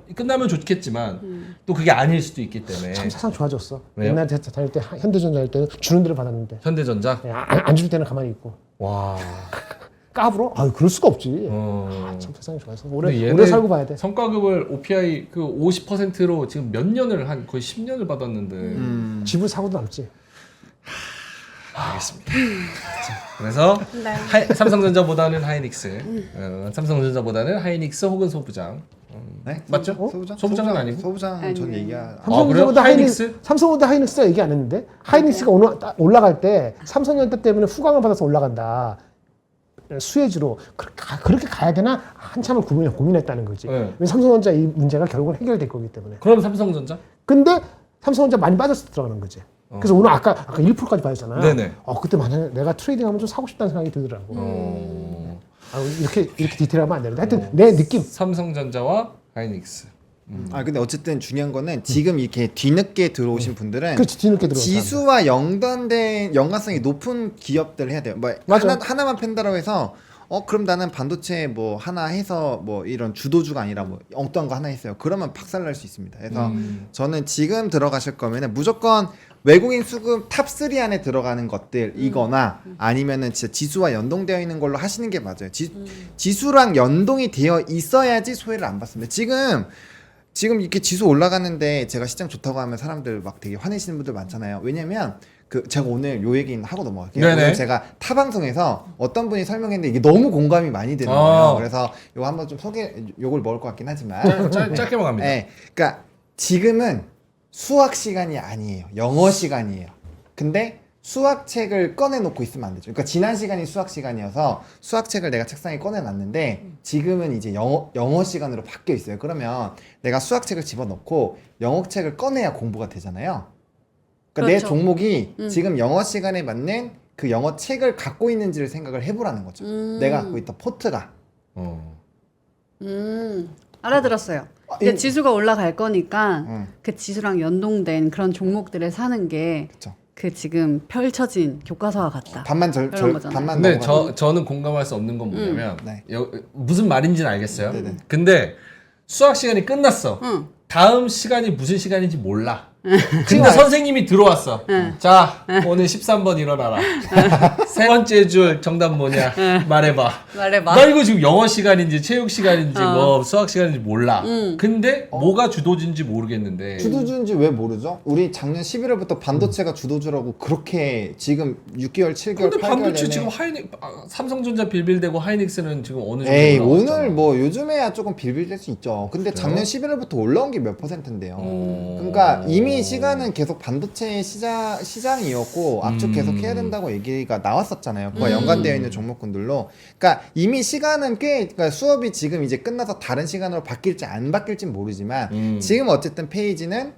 좋겠지만 또 그게 아닐 수도 있기 때문에 참 세상 좋아졌어. 왜요? 옛날에 다닐 때 현대전자 할 때는 주는 대로 받았는데 현대전자 안 줄 때는 가만히 있고 와 까불어? 아유 그럴 수가 없지. 참 세상이 좋아서 근데 얘네 오래 살고 봐야 돼. 성과급을 OPI 그 50%로 지금 몇 년을 한 거의 10년을 받았는데 집을 사고도 남지. 알겠습니다. 그래서 네. 삼성전자보다는 하이닉스, 삼성전자보다는 하이닉스 혹은 소부장. 네? 맞죠? 소부장은 아니고? 소부장은 전 얘기하. 삼성전자보다 그래요? 하이닉스? 삼성보다 하이닉스가 얘기 안 했는데 하이닉스가 오늘 올라갈 때 삼성전자 때문에 후광을 받아서 올라간다. 수혜주로 그렇게 가야 되나 한참을 고민했다는 거지. 네. 왜 삼성전자 이 문제가 결국은 해결될 거기 때문에. 그럼 삼성전자? 근데 삼성전자 많이 빠져서 들어가는 거지. 그래서 오늘 아까 1%까지 빠졌잖아요. 네네. 그때 만약에 내가 트레이딩하면 좀 사고 싶다는 생각이 들더라고. 이렇게 디테일하면 안 되는데 하여튼 내 느낌. 삼성전자와 하이닉스. 근데 어쨌든 중요한 거는 지금 이렇게 뒤늦게 들어오신 분들은 그렇지 뒤늦게 들어온 지수와 연관된 연관성이 높은 기업들 해야 돼요. 뭐 맞아. 하나만 팬다라고 해서 그럼 나는 반도체 뭐 하나 해서 뭐 이런 주도주가 아니라 뭐 엉뚱한 거 하나 했어요. 그러면 박살날 수 있습니다. 그래서 저는 지금 들어가실 거면은 무조건 외국인 수급 탑3 안에 들어가는 것들이거나 아니면은 진짜 지수와 연동되어 있는 걸로 하시는 게 맞아요. 지수랑 연동이 되어 있어야지 소외를 안 받습니다. 지금 이렇게 지수 올라가는데 제가 시장 좋다고 하면 사람들 막 되게 화내시는 분들 많잖아요. 왜냐면 제가 오늘 요 얘기는 하고 넘어갈게요. 네네. 오늘 제가 타 방송에서 어떤 분이 설명했는데 이게 너무 공감이 많이 되는 거예요. 그래서 요거 한번 좀 요걸 먹을 것 같긴 하지만 짧게만 갑니다. 네, 그러니까 지금은 수학 시간이 아니에요. 영어 시간이에요. 근데 수학책을 꺼내놓고 있으면 안 되죠. 그러니까 지난 시간이 수학 시간이어서 수학책을 내가 책상에 꺼내놨는데 지금은 이제 영어 시간으로 바뀌어 있어요. 그러면 내가 수학책을 집어넣고 영어책을 꺼내야 공부가 되잖아요. 그러니까 그렇죠. 내 종목이 지금 영어 시간에 맞는 그 영어 책을 갖고 있는지를 생각을 해보라는 거죠. 내가 갖고 있던 포트가. 알아들었어요. 이제 지수가 올라갈 거니까 음. 그 지수랑 연동된 그런 종목들을 사는 게 그쵸. 그 지금 펼쳐진 교과서와 같다. 그런 거잖아요. 반만 근데 넘어가고. 저는 공감할 수 없는 건 뭐냐면 네. 무슨 말인지는 알겠어요. 네네. 근데 수학 시간이 끝났어. 응. 다음 시간이 무슨 시간인지 몰라. 근데 선생님이 들어왔어. 자, 오늘 13번 일어나라. 세 번째 줄 정답 뭐냐? 말해봐. 말해봐. 나 이거 지금 영어 시간인지 체육 시간인지 뭐 수학 시간인지 몰라. 근데 뭐가 주도주인지 모르겠는데. 주도주인지 왜 모르죠? 우리 작년 11월부터 반도체가 주도주라고 그렇게 지금 6개월, 7개월, 근데 8개월 반도체 내내 지금 삼성전자 빌빌대고 하이닉스는 지금 어느 정도 에이 올라왔잖아. 오늘 뭐 요즘에야 조금 빌빌될 수 있죠. 근데 작년 11월부터 올라온 게 몇 %인데요. 그러니까 이미 시간은 계속 반도체 시장이었고 압축 계속 해야 된다고 얘기가 나왔었잖아요. 그와 연관되어 있는 종목군들로. 그러니까 이미 시간은 그러니까 수업이 지금 이제 끝나서 다른 시간으로 바뀔지 안 바뀔지 모르지만 지금 어쨌든 페이지는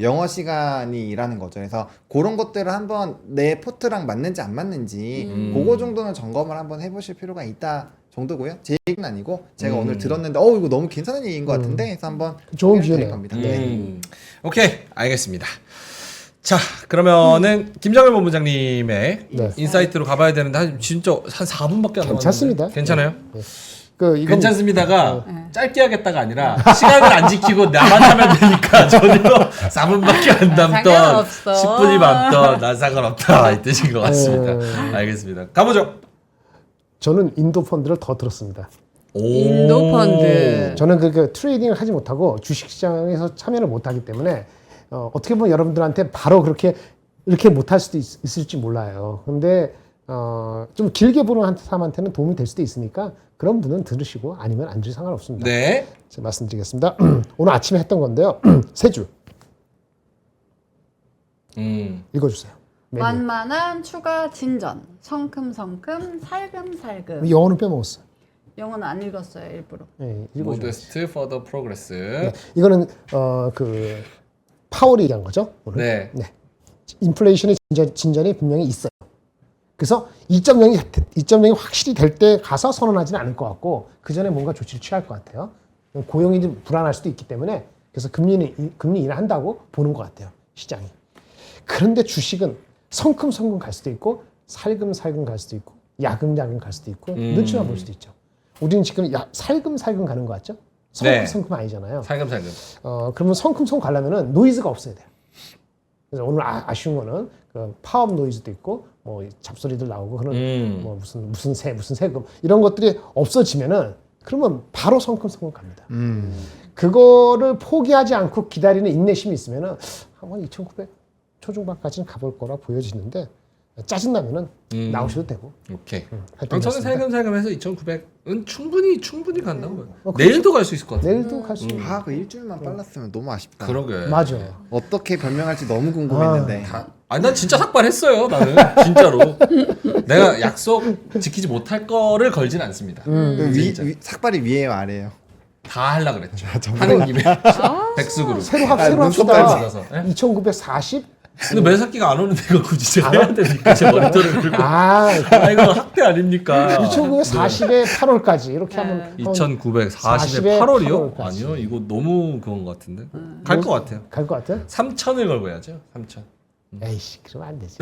영어 시간이라는 거죠. 그래서 그런 것들을 한번 내 포트랑 맞는지 안 맞는지 그거 정도는 점검을 한번 해보실 필요가 있다 정도고요. 제 얘기는 아니고 제가 오늘 들었는데 이거 너무 괜찮은 얘기인 것 같은데 해서 한번 좋은 소개를 드릴 비유네요. 겁니다. 네. 오케이, 알겠습니다. 자, 그러면은 김정일 본부장님의 네. 인사이트로 가봐야 되는데 진짜 한 4분밖에 안 남았는데 괜찮습니다. 괜찮아요? 이건 괜찮습니다가 짧게 하겠다가 아니라 시간을 안 지키고 나만 하면 되니까 전혀 4분밖에 안 남던 상관없어. 10분이 남던 난 상관없다 이 뜻인 것 같습니다. 알겠습니다. 가보죠. 저는 인도 펀드를 더 들었습니다. 인도 펀드. 저는 그 트레이딩을 하지 못하고 주식시장에서 참여를 못하기 때문에 어떻게 보면 여러분들한테 바로 이렇게 못할 수도 있을지 몰라요. 근데 좀 길게 보는 사람한테는 도움이 될 수도 있으니까 그런 분은 들으시고 아니면 안 들으셔도 상관없습니다. 네. 제가 말씀드리겠습니다. 오늘 아침에 했던 건데요. 세 줄 읽어주세요. 메뉴. 만만한 추가 진전. 성큼성큼 살금살금. 영어는 빼먹었어요. 영어는 안 읽었어요 일부러. 네, 읽어줘요. 모데스트 further progress. 네, 이거는 그 파월이 얘기한 거죠. 오늘. 네. 인플레이션의 진전이 분명히 있어요. 그래서 2.0이 확실히 될 때 가서 선언하지는 않을 것 같고 그 전에 뭔가 조치를 취할 것 같아요. 고용이 좀 불안할 수도 있기 때문에 그래서 금리 인하를 한다고 보는 것 같아요. 시장이. 그런데 주식은 성큼성큼 갈 수도 있고 살금살금 갈 수도 있고 야금야금 갈 수도 있고 눈치만 볼 수도 있죠. 우리는 지금 살금살금 가는 것 같죠? 성큼성큼 아니잖아요. 살금살금. 그러면 성큼성큼 가려면은 노이즈가 없어야 돼요. 그래서 오늘 아쉬운 거는 그 파업 노이즈도 있고 뭐 잡소리들 나오고 그런 뭐 무슨 세금 이런 것들이 없어지면은 그러면 바로 성큼성큼 갑니다. 그거를 포기하지 않고 기다리는 인내심이 있으면은 한번 2,900 초중반까지는 가볼 거라 보여지는데 짜증나면은 나오셔도 되고. 오케이. 하여튼 저는 그렇습니다. 살금살금 해서 2,900은 충분히 간다고 봐요. 내일도 갈 수 있을 것 같아요. 내일도 갈 수 있는. 그 일주일만 빨랐으면 너무 아쉽다. 그러게. 맞아요. 어떻게 변명할지 너무 궁금했는데. 아니 난 진짜 삭발했어요. 나는 진짜로. 내가 약속 지키지 못할 거를 걸진 않습니다. 진짜. 삭발이 위에요, 아래요? 다 하려 그랬죠. 하는 김에 백숙으로. 새로 눈썹 합시다. 받아서. 예? 2,940. 근데 매사기가 안 오는데 이거 굳이 제가 해야 되니까 제 머리털을 긁고. 아, 이거 학대 아닙니까? 2,940에 8월까지 이렇게 하면 2,940에 8월이요? 아니요, 이거 너무 그건 것 같은데. 갈 것 같아요. 갈 것 같아요? 3,000을 걸고 해야죠. 3,000. 에이씨, 그러면 안 되지.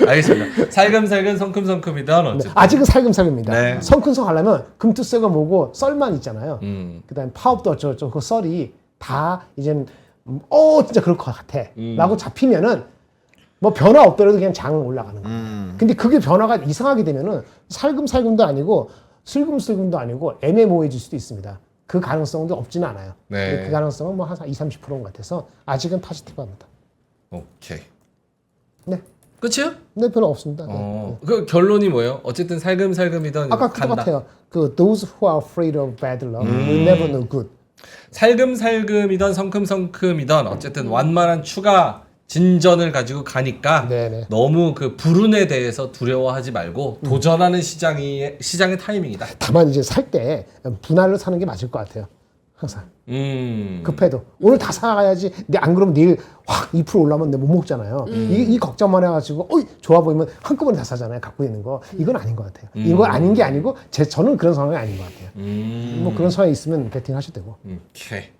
알겠습니다. 살금살금 성큼성큼이던 어쨌든. 아직은 살금살금입니다. 네. 성큰성 하려면 금투세가 뭐고 썰만 있잖아요. 그다음에 파업도 어쩌고 그 썰이 다 이젠 진짜 그럴 것 같아. 라고 잡히면은 뭐 변화 없더라도 그냥 장 올라가는 거예요. 근데 그게 변화가 이상하게 되면은 살금살금도 아니고 슬금슬금도 아니고 애매모호해질 수도 있습니다. 그 가능성도 없지는 않아요. 네. 그 가능성은 뭐 한 20-30%인 것 같아서 아직은 포지티브합니다. 오케이. 네. 끝이요? 네, 별로 없습니다. 네. 그 결론이 뭐예요? 어쨌든 살금살금이던 아까 간다. 똑같아요. 그 those who are afraid of bad luck will never know good. 살금살금이던 성큼성큼이던 어쨌든 완만한 추가 진전을 가지고 가니까 네네. 너무 그 불운에 대해서 두려워하지 말고 도전하는 시장의 타이밍이다. 다만 이제 살 때 분할로 사는 게 맞을 것 같아요. 항상 급해도 오늘 다 사가야지. 근데 안 그러면 내일 확 2% 올라면 내 못 먹잖아요. 이 걱정만 해가지고 좋아 보이면 한꺼번에 다 사잖아요. 갖고 있는 거. 이건 아닌 것 같아요. 이건 아닌 게 아니고 저는 그런 상황이 아닌 것 같아요. 뭐 그런 상황이 있으면 베팅하셔도 되고. 오케이.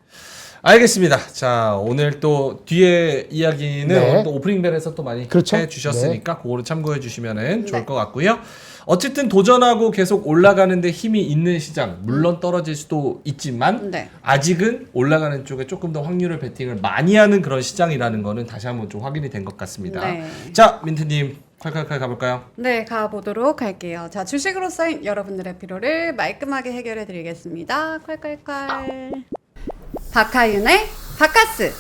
알겠습니다. 자, 오늘 또 뒤에 이야기는 네. 또 오프닝 벨에서 또 많이 그렇죠. 해 주셨으니까 그거를 참고해 주시면 좋을 네. 것 같고요. 어쨌든 도전하고 계속 올라가는데 힘이 있는 시장, 물론 떨어질 수도 있지만 네. 아직은 올라가는 쪽에 조금 더 확률을 베팅을 많이 하는 그런 시장이라는 거는 다시 한번 좀 확인이 된 것 같습니다. 네. 자, 민트님 칼칼칼 가볼까요? 네, 가보도록 할게요. 자, 주식으로 쌓인 여러분들의 피로를 말끔하게 해결해 드리겠습니다. 콸콸콸. 박하윤의 바카스.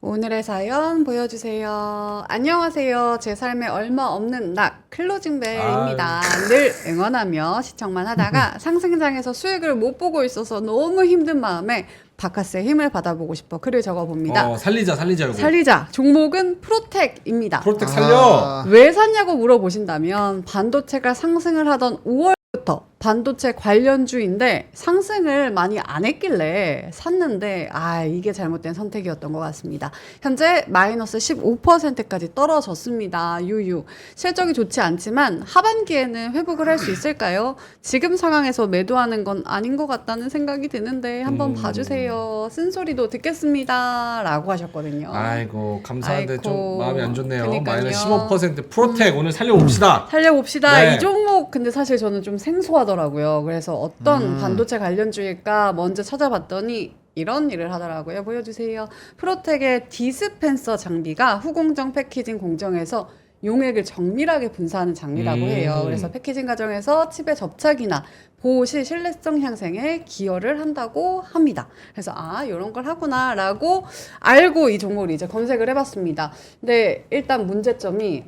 오늘의 사연 보여주세요. 안녕하세요. 제 삶에 얼마 없는 낙 클로징벨입니다. 늘 응원하며 시청만 하다가 상승장에서 수익을 못 보고 있어서 너무 힘든 마음에 바카스의 힘을 받아보고 싶어 글을 적어봅니다. 살리자 이거. 살리자. 종목은 프로텍입니다. 프로텍 살려. 왜 샀냐고 물어보신다면 반도체가 상승을 하던 5월부터 반도체 관련주인데 상승을 많이 안 했길래 샀는데 이게 잘못된 선택이었던 것 같습니다. 현재 마이너스 15%까지 떨어졌습니다. 유유. 실적이 좋지 않지만 하반기에는 회복을 할 수 있을까요? 지금 상황에서 매도하는 건 아닌 것 같다는 생각이 드는데 한번 봐주세요. 쓴소리도 듣겠습니다. 라고 하셨거든요. 아이고 감사한데 아이고, 좀 마음이 안 좋네요. 그러니까요. 마이너스 15% 프로텍 오늘 살려봅시다. 살려봅시다. 네. 이 종목 근데 사실 저는 좀 생소하더라고요. 그래서 어떤 반도체 관련주일까 먼저 찾아봤더니 이런 일을 하더라고요. 보여주세요. 프로텍의 디스펜서 장비가 후공정 패키징 공정에서 용액을 정밀하게 분사하는 장비라고 해요. 그래서 패키징 과정에서 칩의 접착이나 보호 시 신뢰성 향상에 기여를 한다고 합니다. 그래서 이런 걸 하구나라고 알고 이 종목을 이제 검색을 해봤습니다. 근데 일단 문제점이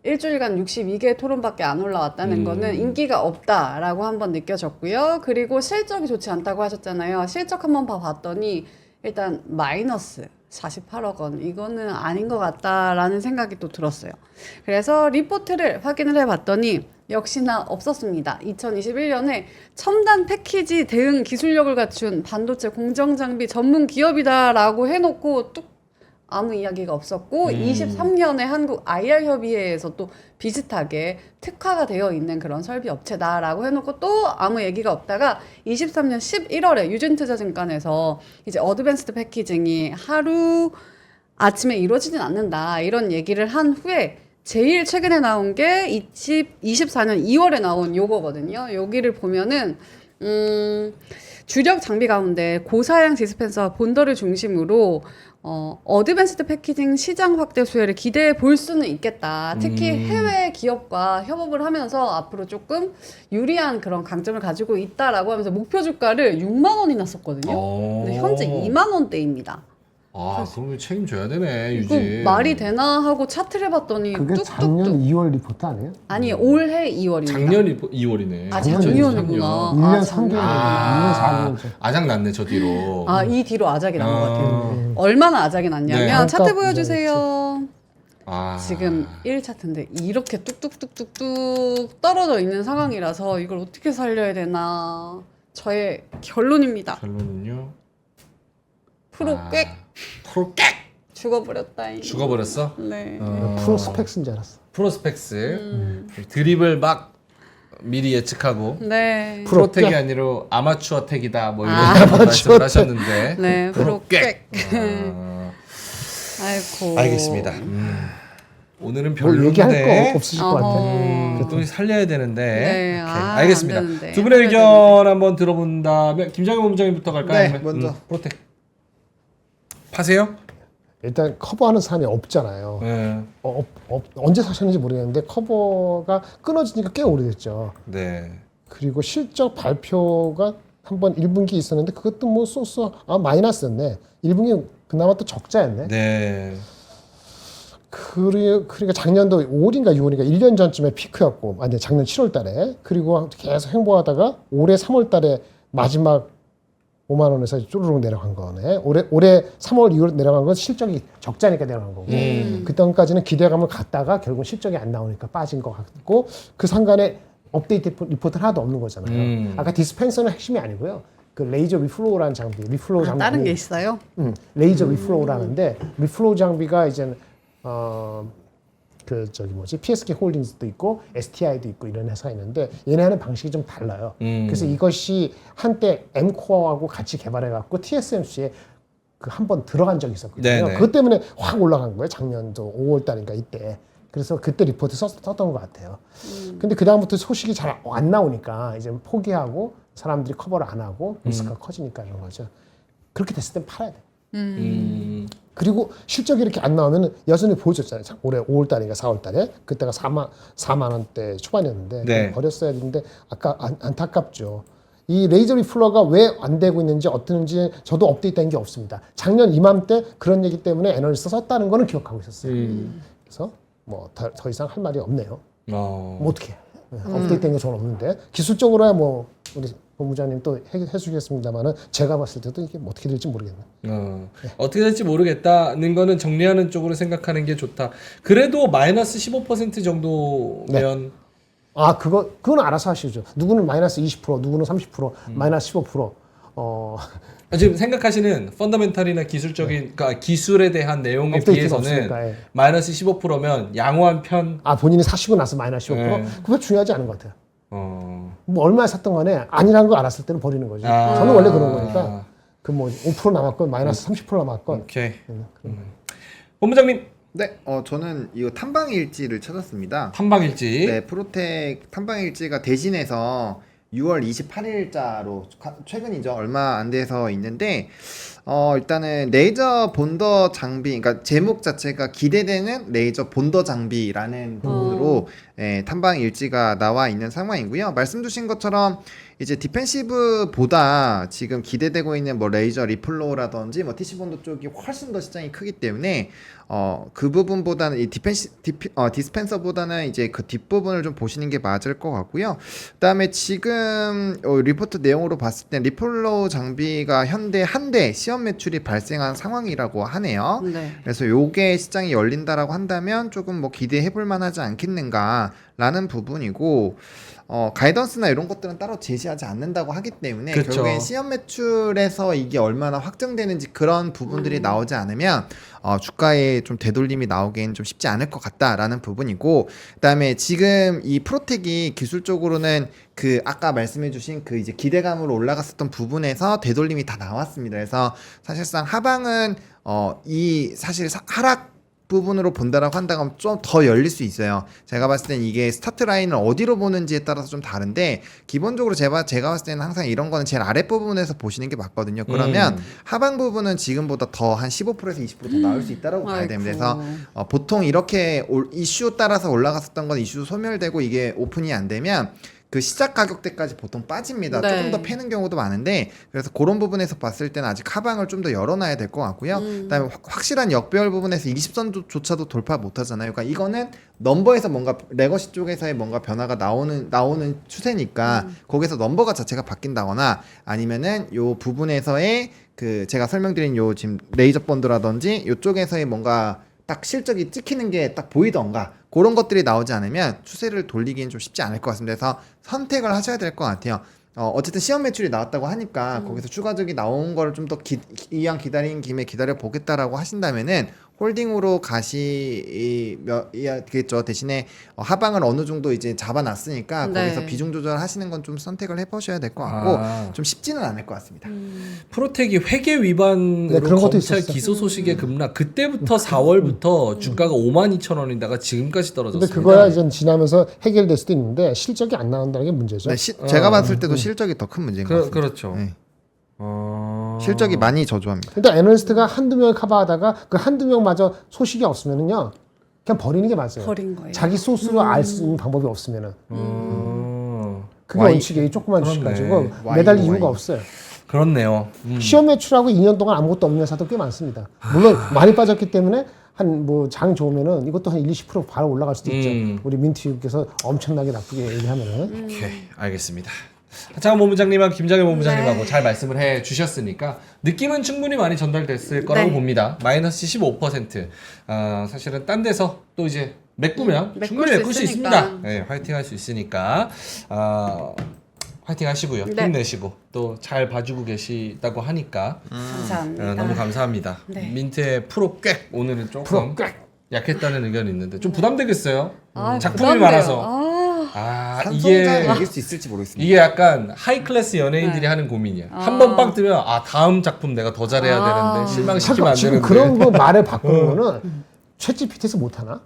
일주일간 62개 토론밖에 안 올라왔다는 거는 인기가 없다라고 한번 느껴졌고요. 그리고 실적이 좋지 않다고 하셨잖아요. 실적 한번 봐봤더니 일단 마이너스 48억 원 이거는 아닌 것 같다라는 생각이 또 들었어요. 그래서 리포트를 확인을 해봤더니 역시나 없었습니다. 2021년에 첨단 패키지 대응 기술력을 갖춘 반도체 공정장비 전문 기업이다라고 해놓고 뚝 아무 이야기가 없었고 23년에 한국 IR협의회에서 또 비슷하게 특화가 되어 있는 그런 설비 업체다라고 해놓고 또 아무 얘기가 없다가 23년 11월에 유진투자증권에서 이제 어드밴스드 패키징이 하루 아침에 이루어지진 않는다 이런 얘기를 한 후에 제일 최근에 나온 게 24년 2월에 나온 요거거든요. 여기를 보면은 주력 장비 가운데 고사양 디스펜서 본더를 중심으로 어드밴스드 패키징 시장 확대 수혜를 기대해 볼 수는 있겠다. 특히 해외 기업과 협업을 하면서 앞으로 조금 유리한 그런 강점을 가지고 있다라고 하면서 목표 주가를 6만 원이나 썼거든요. 근데 현재 2만 원대입니다. 그러면 책임져야 되네 이거 유지. 말이 되나 하고 차트를 해봤더니 그게 뚝뚝뚝. 작년 2월 리포트 아니에요? 아니 올해 2월입니다. 작년 2월이네. 작년이구나. 1년 작년. 3개월, 1년 4개월 전. 아작 났네 저 뒤로. 이 뒤로 아작이 난 것 같아요. 얼마나 아작이 났냐면 네. 차트 보여주세요. 아. 지금 1차트인데 이렇게 뚝뚝뚝뚝뚝 떨어져 있는 상황이라서 이걸 어떻게 살려야 되나 저의 결론입니다. 결론은요. 프로 꽥 프로 꽥 죽어버렸다. 죽어버렸어. 네. 프로스펙스인 줄 알았어. 프로스펙스 드립을 막 미리 예측하고 네. 프로텍이 아니라 아마추어 텍이다 뭐 이런 말씀을 하셨는데. 네. 프로 꽥. 아, 아이고. 알겠습니다. 오늘은 뭘 얘기할 별로인데. 거 없으실 것 같아. 또 살려야 되는데. 네, 오케이, 안 알겠습니다. 되는데. 두 분의 의견 한번 들어본 다음에 김장현 본부장님부터 갈까요? 네, 아니면, 먼저. 프로텍 파세요? 일단 커버하는 사람이 없잖아요. 네. 언제 사셨는지 모르겠는데 커버가 끊어지니까 꽤 오래됐죠. 네. 그리고 실적 발표가 한번 1분기 있었는데 그것도 뭐 마이너스였네. 1분기 그나마 또 적자였네. 네. 그러니까 작년도 5월인가 6월인가 1년 전쯤에 피크였고, 아니 작년 7월 달에. 그리고 계속 행보하다가 올해 3월 달에 마지막 5만 원에서 쪼르륵 내려간 거네. 올해 3월 이후로 내려간 건 실적이 적자니까 내려간 거고. 그때까지는 기대감을 갖다가 결국 실적이 안 나오니까 빠진 것 같고, 그 상간에 업데이트 리포트 하나도 없는 거잖아요. 아까 디스펜서는 핵심이 아니고요. 그 레이저 리플로우라는 장비, 리플로우 장비. 다른 게 있어요? 레이저 리플로우라는데 리플로우 장비가 이제 그 저기 뭐지 PSK 홀딩스도 있고 STI도 있고 이런 회사가 있는데 얘네 하는 방식이 좀 달라요. 그래서 이것이 한때 M코어하고 같이 개발해갖고 TSMC에 그 한 번 들어간 적이 있었거든요. 네네. 그것 때문에 확 올라간 거예요. 작년도 5월달인가 이때. 그래서 그때 리포트 썼던 것 같아요. 근데 그 다음부터 소식이 잘 안 나오니까 이제 포기하고 사람들이 커버를 안 하고 리스크가 커지니까 이런 거죠. 그렇게 됐을 땐 팔아야 돼. 그리고 실적이 이렇게 안 나오면 여전히 보여줬잖아요. 올해 5월달인가 4월달에 그때가 4만 원대 초반이었는데 네. 버렸어야 되는데 아까 안타깝죠. 이 레이저 리플러가 왜 안 되고 있는지 어떠는지 저도 업데이트한 게 없습니다. 작년 이맘때 그런 얘기 때문에 애널리스트 썼다는 거는 기억하고 있었어요. 그래서 뭐 더 이상 할 말이 없네요. 뭐 어떻게 업데이트된 게 저는 없는데 기술적으로야 뭐 우리 본부장님 또 해주겠습니다만은 제가 봤을 때도 이게 뭐 어떻게 될지 모르겠네. 어떻게 될지 모르겠다는 거는 정리하는 쪽으로 생각하는 게 좋다. 그래도 마이너스 15% 정도면 그건 알아서 하시죠. 누구는 마이너스 20%, 누구는 30%, 마이너스 15%. 지금 생각하시는 펀더멘탈이나 기술적인 그러니까 기술에 대한 내용에 업데이트가 비해서는 없으니까, 예. 마이너스 15%면 양호한 편. 본인이 사시고 나서 마이너스 15%? 네. 그거 중요하지 않은 것 같아요. 어. 뭐 얼마에 샀던 간에 아니라는 거 알았을 때는 버리는 거죠. 저는 원래 그런 거니까 그 뭐 5% 남았건 마이너스 30% 남았건. 오케이. 본부장님 네, 저는 이거 탐방일지를 찾았습니다. 탐방일지. 네, 프로텍 탐방일지가 대신해서 6월 28일자로 최근이죠. 얼마 안 돼서 있는데 일단은 레이저 본더 장비, 그러니까 제목 자체가 기대되는 레이저 본더 장비라는 부분으로 탐방 일지가 나와 있는 상황이고요. 말씀 주신 것처럼 이제 디펜시브보다 지금 기대되고 있는 뭐 레이저 리플로우라든지 뭐 TC 본더 쪽이 훨씬 더 시장이 크기 때문에 그 부분보다는 이 디스펜서보다는 이제 그 뒷부분을 좀 보시는 게 맞을 것 같고요. 그다음에 지금 리포트 내용으로 봤을 때 리플로우 장비가 현대 한 대 시험 매출이 발생한 상황이라고 하네요. 네. 그래서 요게 시장이 열린다라고 한다면 조금 뭐 기대해 볼 만하지 않겠는가라는 부분이고 가이던스나 이런 것들은 따로 제시하지 않는다고 하기 때문에 그쵸. 결국엔 시험 매출에서 이게 얼마나 확정되는지 그런 부분들이 나오지 않으면 주가에 좀 되돌림이 나오기엔 좀 쉽지 않을 것 같다라는 부분이고, 그다음에 지금 이 프로텍이 기술적으로는 그 아까 말씀해주신 그 이제 기대감으로 올라갔었던 부분에서 되돌림이 다 나왔습니다. 그래서 사실상 하방은 이 사실 하락 부분으로 본다라고 한다면 좀 더 열릴 수 있어요. 제가 봤을 땐 이게 스타트 라인을 어디로 보는지에 따라서 좀 다른데 기본적으로 제가 봤을 때는 항상 이런 거는 제일 아랫부분에서 보시는 게 맞거든요. 그러면 하방 부분은 지금보다 더 한 15%에서 20% 더 나올 수 있다라고 봐야 됩니다. 그래서 보통 이렇게 이슈 따라서 올라갔었던 건 이슈 소멸되고 이게 오픈이 안 되면 그 시작 가격대까지 보통 빠집니다. 네. 조금 더 패는 경우도 많은데 그래서 그런 부분에서 봤을 때는 아직 하방을 좀 더 열어놔야 될 것 같고요. 그다음에 확실한 역배열 부분에서 20선조차도 돌파 못하잖아요. 그러니까 이거는 넘버에서 뭔가 레거시 쪽에서의 뭔가 변화가 나오는 추세니까 거기서 넘버가 자체가 바뀐다거나 아니면은 요 부분에서의 그 제가 설명드린 요 지금 레이저 본드라든지 요쪽에서의 뭔가 딱 실적이 찍히는 게 딱 보이던가 그런 것들이 나오지 않으면 추세를 돌리기는 좀 쉽지 않을 것 같습니다. 그래서 선택을 하셔야 될 것 같아요. 어쨌든 시험 매출이 나왔다고 하니까 거기서 추가적이 나온 거를 좀 더 이왕 기다린 김에 기다려 보겠다라고 하신다면은 홀딩으로 가시겠죠. 대신에 하방을 어느 정도 이제 잡아놨으니까 네. 거기서 비중 조절하시는 건 좀 선택을 해보셔야 될 것 같고 좀 쉽지는 않을 것 같습니다. 프로텍이 회계 위반으로 그런 것도 검찰 있었어. 기소 소식에 급락. 그때부터 4월부터 주가가 52,000원이다가 지금까지 떨어졌습니다. 근데 그거야 이제 지나면서 해결될 수도 있는데 실적이 안 나온다는 게 문제죠. 네, 제가 봤을 때도 실적이 더 큰 문제인 것 같습니다. 그렇죠. 네. 실적이 많이 저조합니다. 근데 애널리스트가 한두 명을 커버하다가 그 한두 명마저 소식이 없으면은요 그냥 버리는 게 맞아요. 버린 거예요. 자기 소스로 알 수 있는 방법이 없으면은 그게 Y. 원칙이에요. 조그만 주식 그렇네. 가지고 Y, 매달 Y. 이유가 없어요. 그렇네요. 시험 매출하고 2년 동안 아무것도 없는 회사도 꽤 많습니다. 물론 많이 빠졌기 때문에 한 뭐 장 좋으면은 이것도 한 20% 바로 올라갈 수도 있죠. 우리 민트유께서 엄청나게 나쁘게 얘기하면은. 오케이, 알겠습니다. 하창원 본부장님하고 김장현 본부장님하고 잘 말씀을 해 주셨으니까 느낌은 충분히 많이 전달됐을 거라고 네. 봅니다. 마이너스 15%. 사실은 딴 데서 또 이제 메꾸면 충분히 메꿀 메꿀 수 수 있으니까. 있습니다. 네, 화이팅 할 수 있으니까 화이팅 하시고요. 네. 힘내시고 또 잘 봐주고 계시다고 하니까 감사합니다. 너무 감사합니다. 네. 민트의 프로 꽥 오늘은 조금 프로 꽥! 약했다는 의견이 있는데 좀 부담되겠어요. 아, 작품이 부담돼요. 많아서. 산소자를 이게 이길 수 있을지 모르겠습니다. 이게 약간 하이 클래스 연예인들이 네. 하는 고민이야. 한 번 빵 뜨면 다음 작품 내가 더 잘해야 되는데 실망시키면 안 지금 되는데. 그런 거 말을 바꾸는 거는 챗GPT에서 못 하나?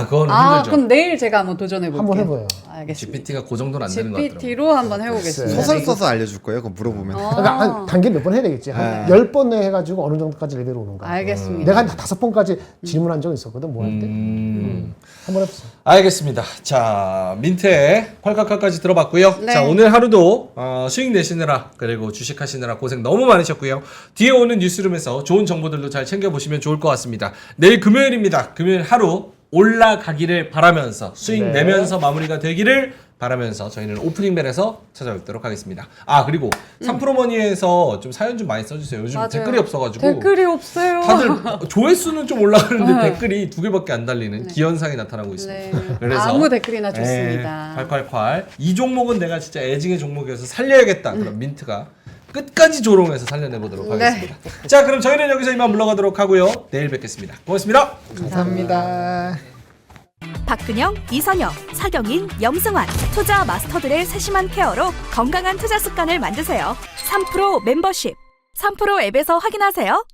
그건 힘들죠. 그럼 내일 제가 한번 도전해 볼게요. 한번 해봐요. 알겠습니다. GPT가 그 정도는 안 되는 것 같더라고요. GPT로 한번 해보겠습니다. 글쎄. 소설 써서 알려줄 거예요. 그거 물어보면. 그러니까 한 단계 몇 번 해야 되겠지. 한 10번 해가지고 어느 정도까지 레벨 오는 거야. 알겠습니다. 내가 한 5번까지 질문한 적 있었거든, 뭐 할 때. 한번 해보세요. 알겠습니다. 자, 민트의 콸콸콸까지 들어봤고요. 네. 자, 오늘 하루도 수익 내시느라 그리고 주식하시느라 고생 너무 많으셨고요. 뒤에 오는 뉴스룸에서 좋은 정보들도 잘 챙겨보시면 좋을 것 같습니다. 내일 금요일입니다. 금요일 하루 올라가기를 바라면서 수익 네. 내면서 마무리가 되기를 바라면서 저희는 오프닝 벨에서 찾아뵙도록 하겠습니다. 그리고 3프로머니에서 좀 사연 좀 많이 써주세요. 요즘 맞아요. 댓글이 없어가지고 댓글이 없어요. 다들 조회수는 좀 올라가는데 댓글이 2개밖에 안 달리는 기현상이 나타나고 있습니다. 네. 그래서 아무 댓글이나 좋습니다. 콸콸콸. 이 종목은 내가 진짜 애증의 종목이어서 살려야겠다. 그럼 민트가 끝까지 조롱해서 살려내보도록 네. 하겠습니다. 자, 그럼 저희는 여기서 이만 물러가도록 하고요. 내일 뵙겠습니다. 고맙습니다. 감사합니다. 박근영, 이선영, 사경인, 염승환 투자 마스터들의 세심한 케어로 건강한 투자 습관을 만드세요. 3프로 멤버십 3프로 앱에서 확인하세요.